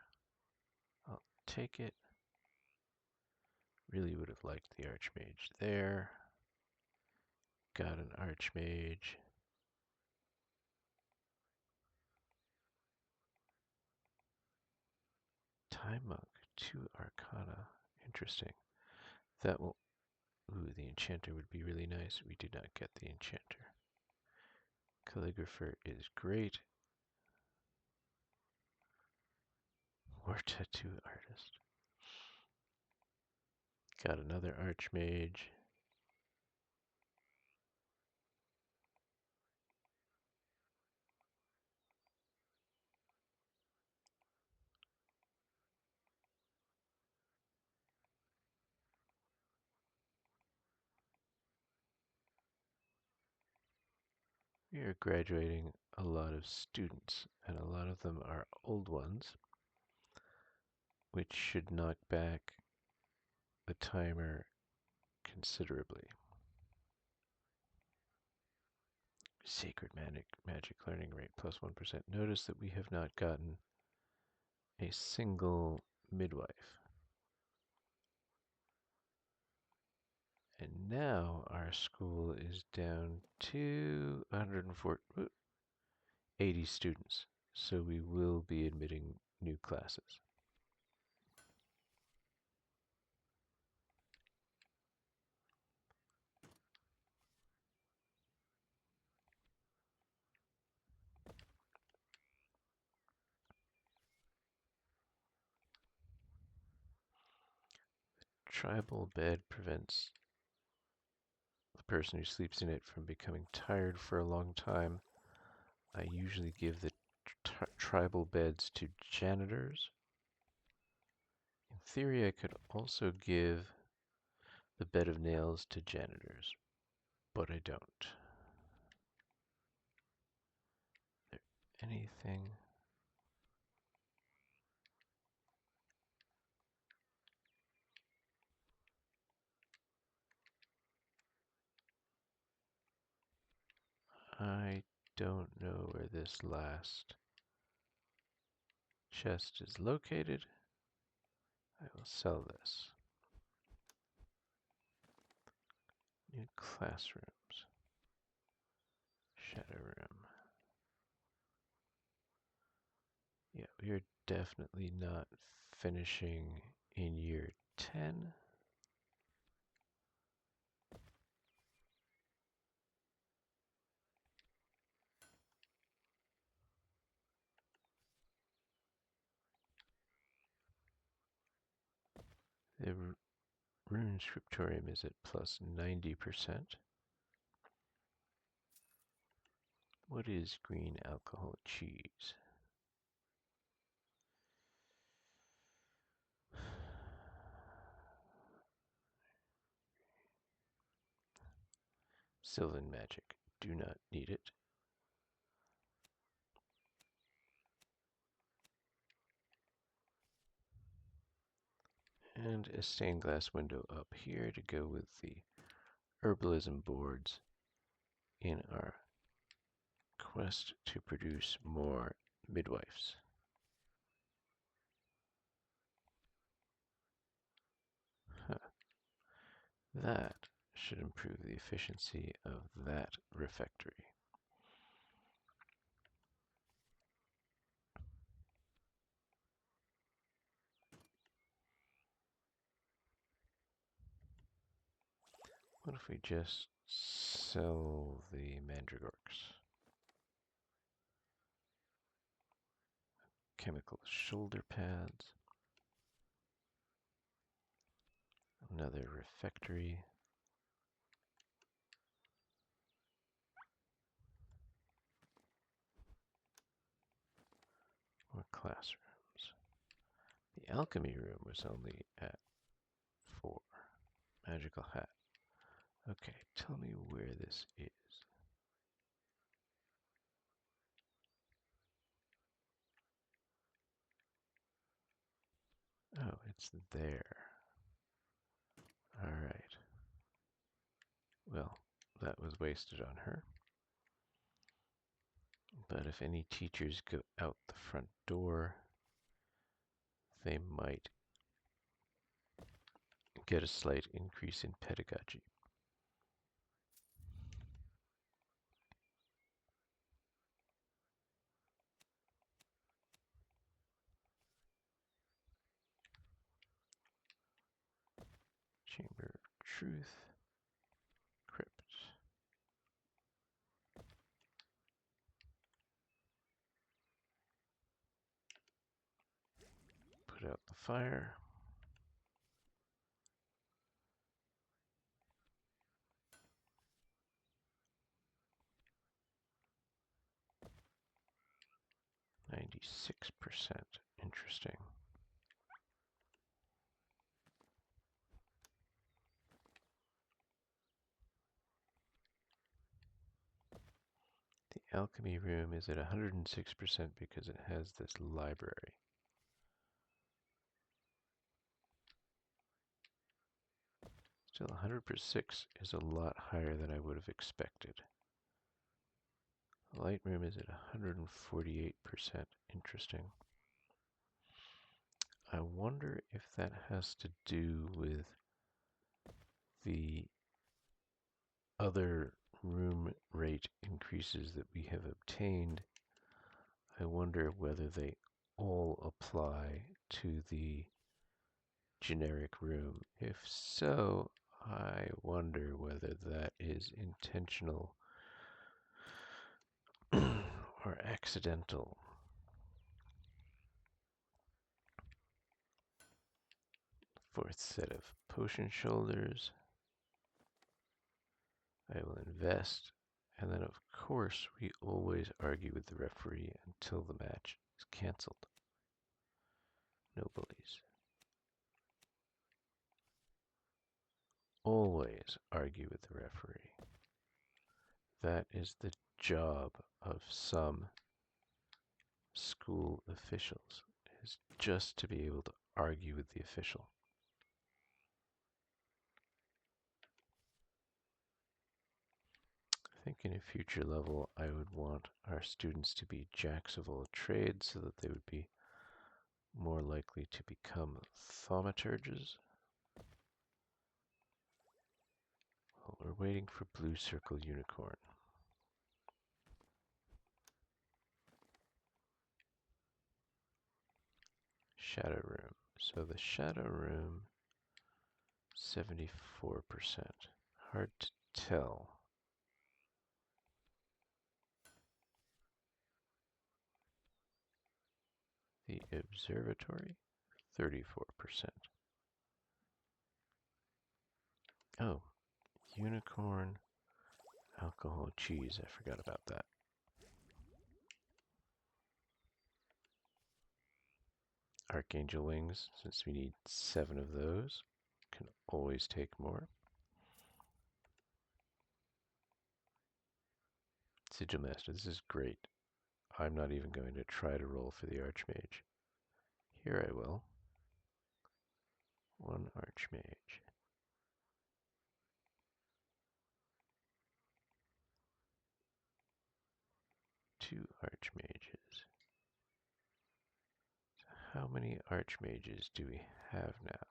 I'll take it. Really would have liked the archmage there. Got an archmage. Time monk, 2 arcana. Interesting. That will... Ooh, the enchanter would be really nice. We did not get the enchanter. Calligrapher is great. War tattoo artist. Got another archmage. We are graduating a lot of students, and a lot of them are old ones, which should knock back the timer considerably. Sacred magic learning rate plus 1%. Notice that we have not gotten a single midwife. And now our school is down to 80 students. So we will be admitting new classes. Tribal bed prevents the person who sleeps in it from becoming tired for a long time, I usually give the tribal beds to janitors. In theory, I could also give the bed of nails to janitors, but I don't. Is there anything? I don't know where this last chest is located. I will sell this. New classrooms. Shadow room. Yeah, we are definitely not finishing in year 10. The rune scriptorium is at plus 90%. What is green alcohol cheese? Sylvan magic. Do not need it. And a stained glass window up here to go with the herbalism boards in our quest to produce more midwives. Huh. That should improve the efficiency of that refectory. What if we just sell the mandragorks? Chemical shoulder pads. Another refectory. More classrooms. The alchemy room was only at 4. Magical hat. Okay, tell me where this is. Oh, it's there. Alright. Well, that was wasted on her. But if any teachers go out the front door, they might get a slight increase in pedagogy. Chamber of Truth. Crypt. Put out the fire. %. Interesting. The alchemy room is at 106% because it has this library. Still, 100% is a lot higher than I would have expected. The light room is at 148%. Interesting. I wonder if that has to do with the other room rate increases that we have obtained. I wonder whether they all apply to the generic room. If so, I wonder whether that is intentional or accidental. Fourth set of potion shoulders. I will invest, and then of course we always argue with the referee until the match is cancelled. No bullies. Always argue with the referee. That is the job of some school officials, is just to be able to argue with the official. I think in a future level I would want our students to be jacks of all trades so that they would be more likely to become thaumaturges. Well, we're waiting for blue circle unicorn. Shadow room. So the shadow room, 74%. Hard to tell. The observatory, 34%. Oh, unicorn, alcohol, cheese. I forgot about that. Archangel wings, since we need 7 of those, can always take more. Sigil Master, this is great. I'm not even going to try to roll for the Archmage. Here I will. 1 Archmage. 2 Archmages. How many Archmages do we have now?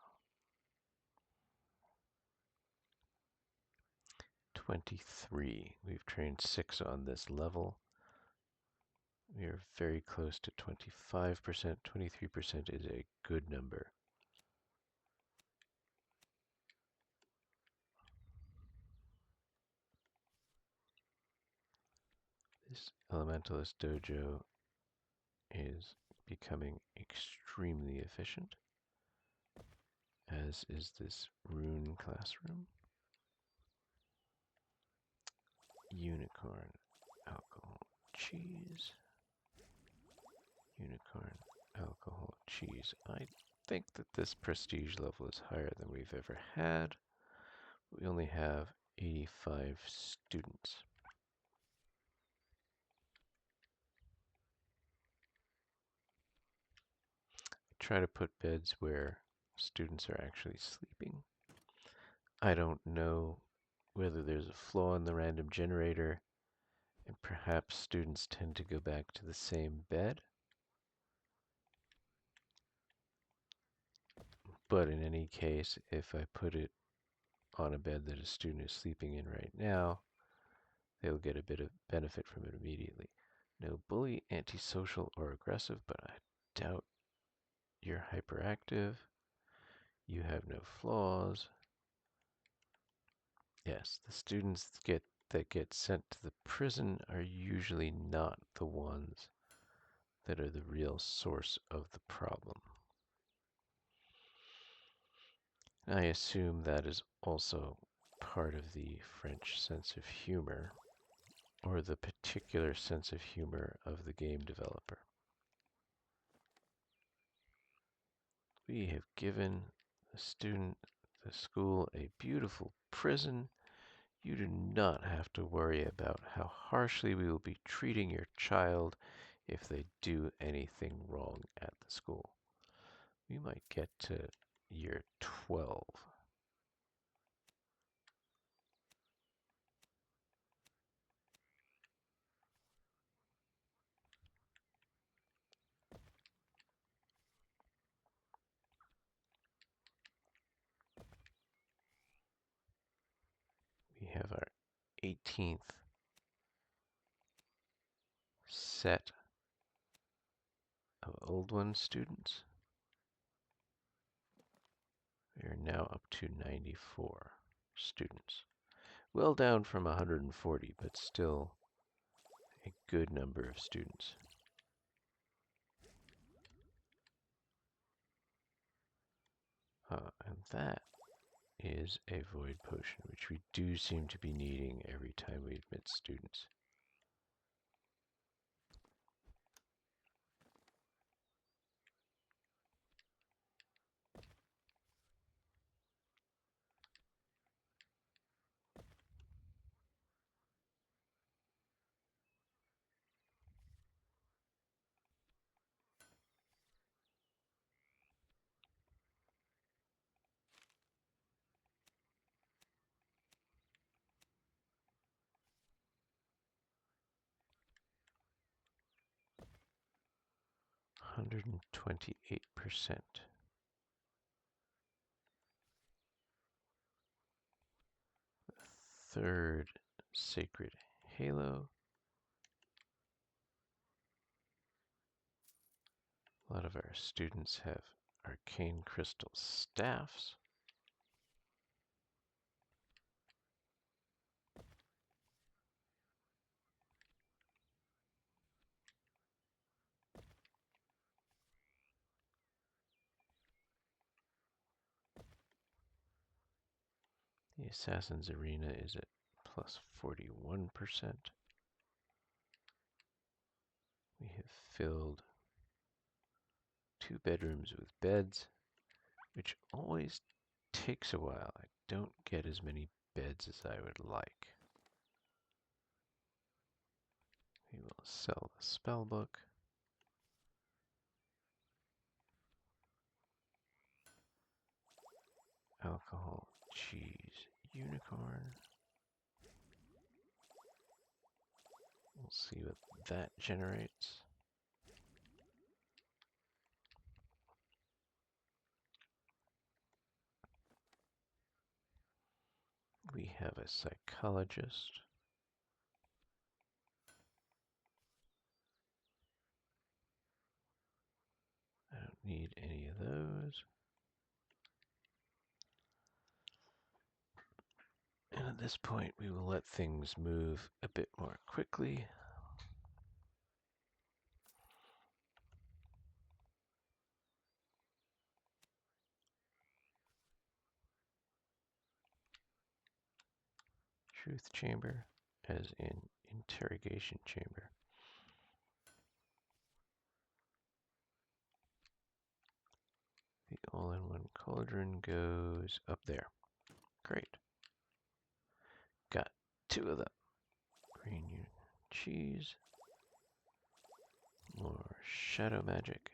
23. We've trained 6 on this level. We are very close to 25%. 23% is a good number. This Elementalist Dojo is becoming extremely efficient, as is this Rune classroom. Unicorn, alcohol, cheese. Unicorn, alcohol, cheese. I think that this prestige level is higher than we've ever had. We only have 85 students. Try to put beds where students are actually sleeping. I don't know whether there's a flaw in the random generator, and perhaps students tend to go back to the same bed. But in any case, if I put it on a bed that a student is sleeping in right now, they'll get a bit of benefit from it immediately. No bully, antisocial, or aggressive, but I doubt you're hyperactive. You have no flaws. Yes, the students that get sent to the prison are usually not the ones that are the real source of the problem. I assume that is also part of the French sense of humor, or the particular sense of humor of the game developer. We have given the school, a beautiful prison. You do not have to worry about how harshly we will be treating your child if they do anything wrong at the school. We might get to year 12. We have our 18th set of Old One students. We are now up to 94 students. Well down from 140, but still a good number of students. And that is a void potion, which we do seem to be needing every time we admit students. Hundred and 28%. Third sacred halo. A lot of our students have arcane crystal staffs. The Assassin's Arena is at plus 41%. We have filled 2 bedrooms with beds, which always takes a while. I don't get as many beds as I would like. We will sell the spell book. Alcohol, cheese, unicorn. We'll see what that generates. We have a psychologist. I don't need any of those. And at this point, we will let things move a bit more quickly. Truth chamber, as in interrogation chamber. The all-in-one cauldron goes up there. Great. Got 2 of them. Green cheese. More shadow magic.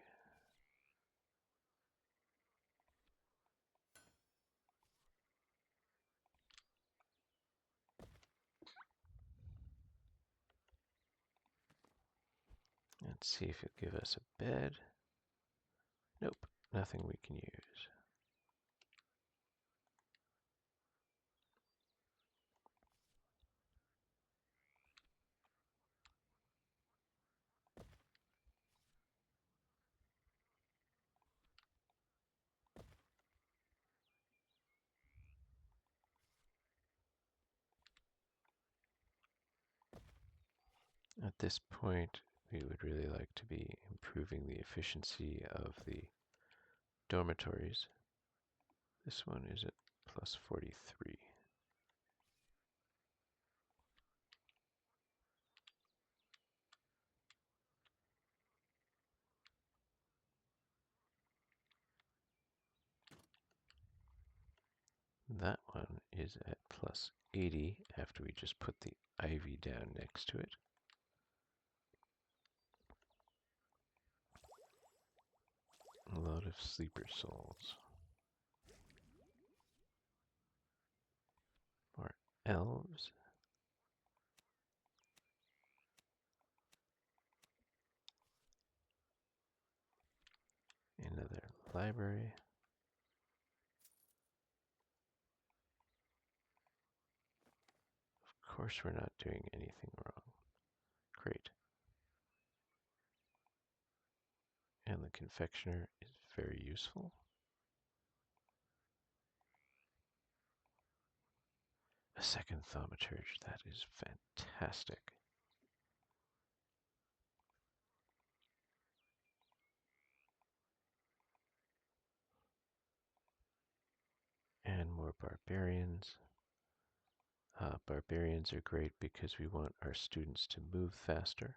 Let's see if it'll give us a bed. Nope, nothing we can use. At this point, we would really like to be improving the efficiency of the dormitories. This one is at plus 43. That one is at plus 80 after we just put the ivy down next to it. A lot of sleeper souls. More elves. Another library. Of course we're not doing anything wrong. Great. And the confectioner is very useful. A second thaumaturge, that is fantastic. And more more barbarians. Barbarians are great because we want our students to move faster.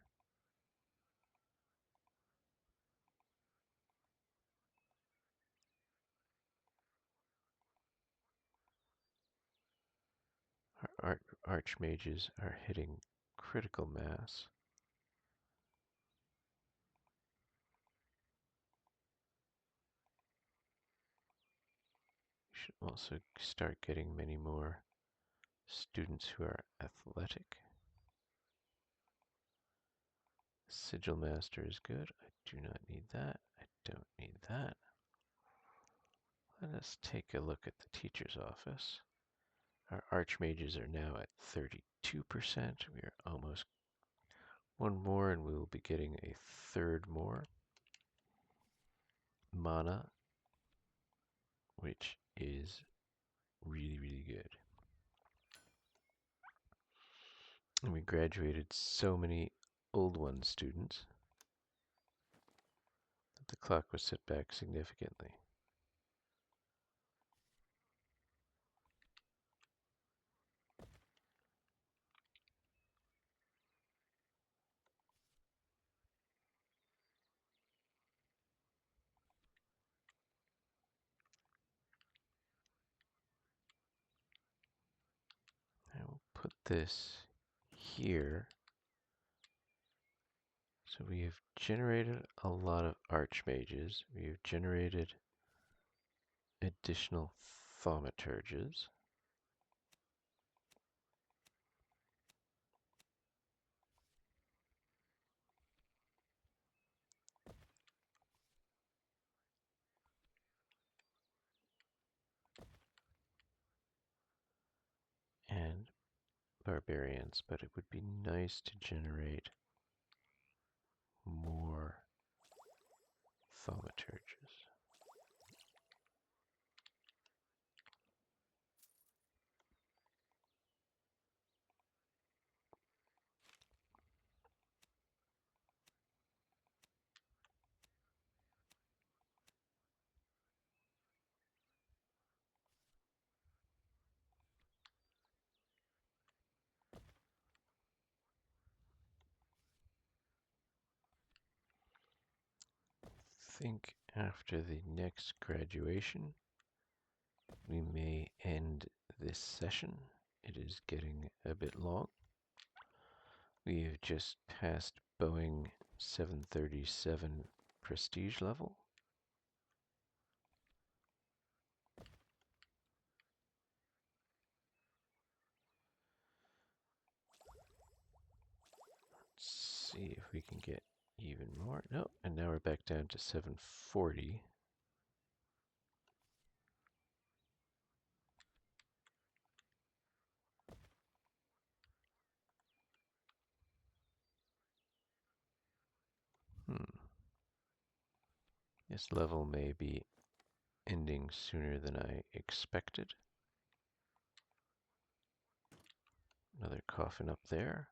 Our archmages are hitting critical mass. We should also start getting many more students who are athletic. Sigil Master is good. I do not need that. I don't need that. Let us take a look at the teacher's office. Our archmages are now at 32%. We are almost one more and we will be getting a third more. Mana, which is really, really good. And we graduated so many old one students that the clock was set back significantly. I will put this here. So we have generated a lot of archmages. We have generated additional thaumaturges. And barbarians, but it would be nice to generate more thaumaturges. I think after the next graduation, we may end this session. It is getting a bit long. We have just passed Boeing 737 prestige level. Let's see if we can get even more. No, and now we're back down to 740. This level may be ending sooner than I expected. Another coffin up there.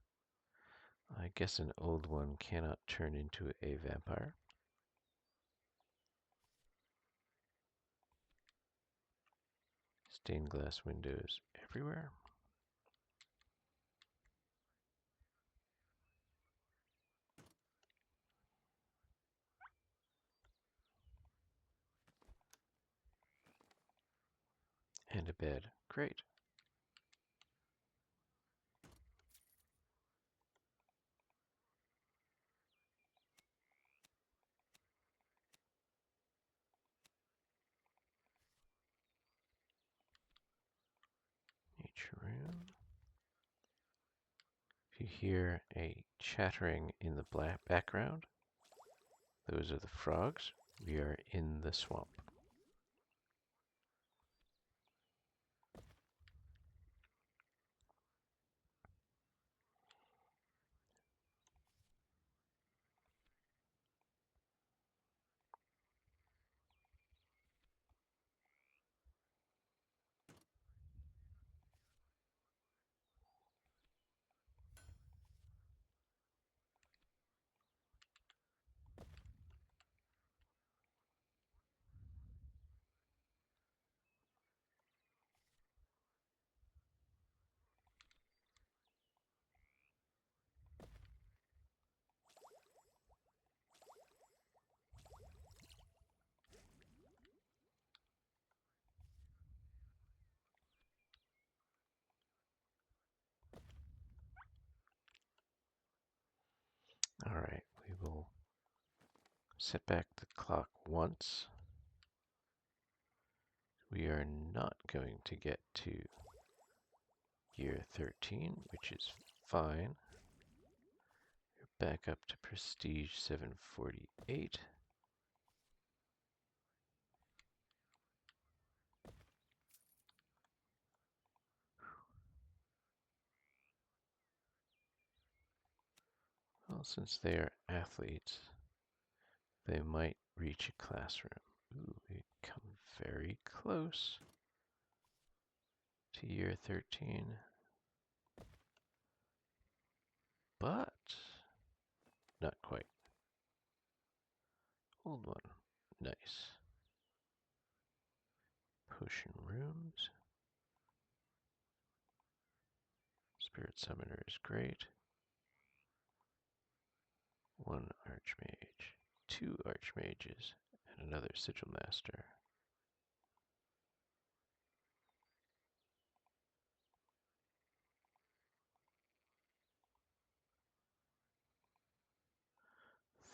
I guess an old one cannot turn into a vampire. Stained glass windows everywhere. And a bed. Great. Nature room. If you hear a chattering in the black background, those are the frogs. We are in the swamp. All right, we will set back the clock once. We are not going to get to year 13, which is fine. We're back up to prestige 748. Well, since they are athletes, they might reach a classroom. Ooh, we come very close to year 13, but not quite. Old one. Nice. Potion rooms. Spirit Summoner is great. One Archmage. Two Archmages. And another Sigil Master.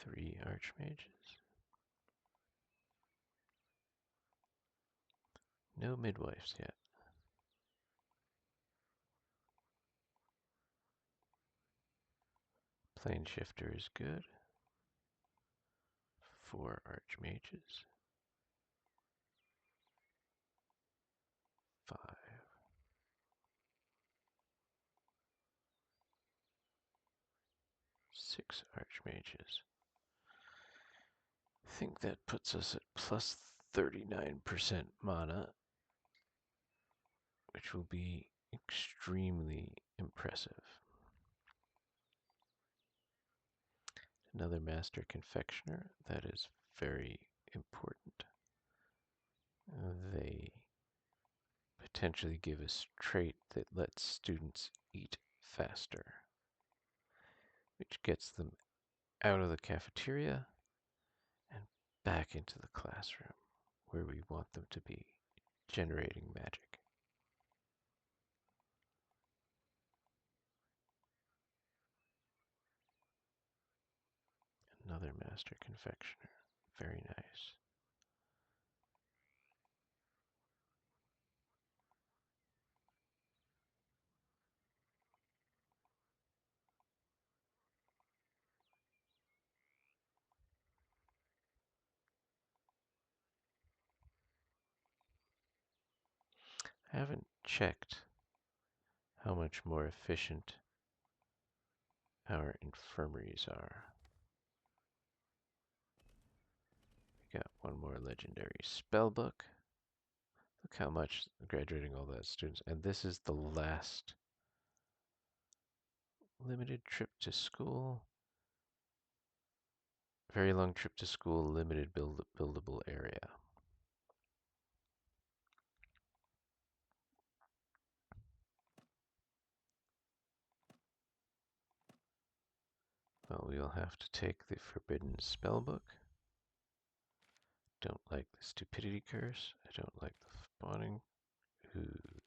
Three Archmages. No Midwives yet. Plane Shifter is good. Four Archmages. Five. Six Archmages. I think that puts us at plus 39% mana, which will be extremely impressive. Another Master Confectioner, that is very important. They potentially give us a trait that lets students eat faster, which gets them out of the cafeteria and back into the classroom where we want them to be, generating magic. Another Master Confectioner, very nice. I haven't checked how much more efficient our infirmaries are. We got one more legendary spell book. Look how much graduating all that students. And this is the last limited trip to school. Very long trip to school, limited buildable area. Well, we'll have to take the forbidden spellbook. Don't like the stupidity curse. I don't like the spawning. Ooh.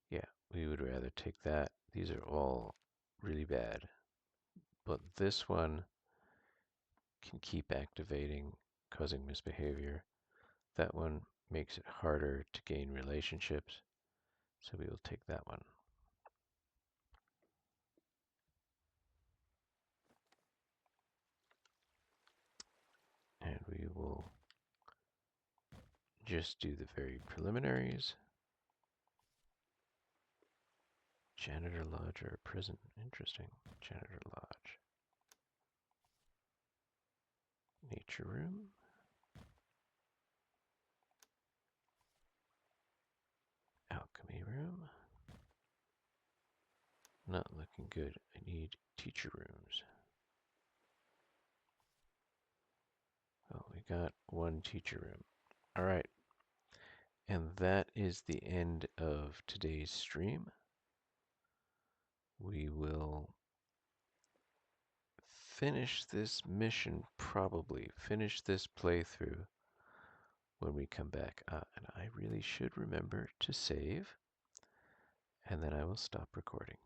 Yeah, we would rather take that. These are all really bad. But this one can keep activating, causing misbehavior. That one makes it harder to gain relationships. So we will take that one. And we will just do the very preliminaries. Janitor Lodge or a prison. Interesting. Janitor Lodge. Nature Room. Alchemy Room. Not looking good. I need teacher rooms. Oh, we got one teacher room. All right. And that is the end of today's stream. We will finish this mission, probably finish this playthrough when we come back. And I really should remember to save, and then I will stop recording.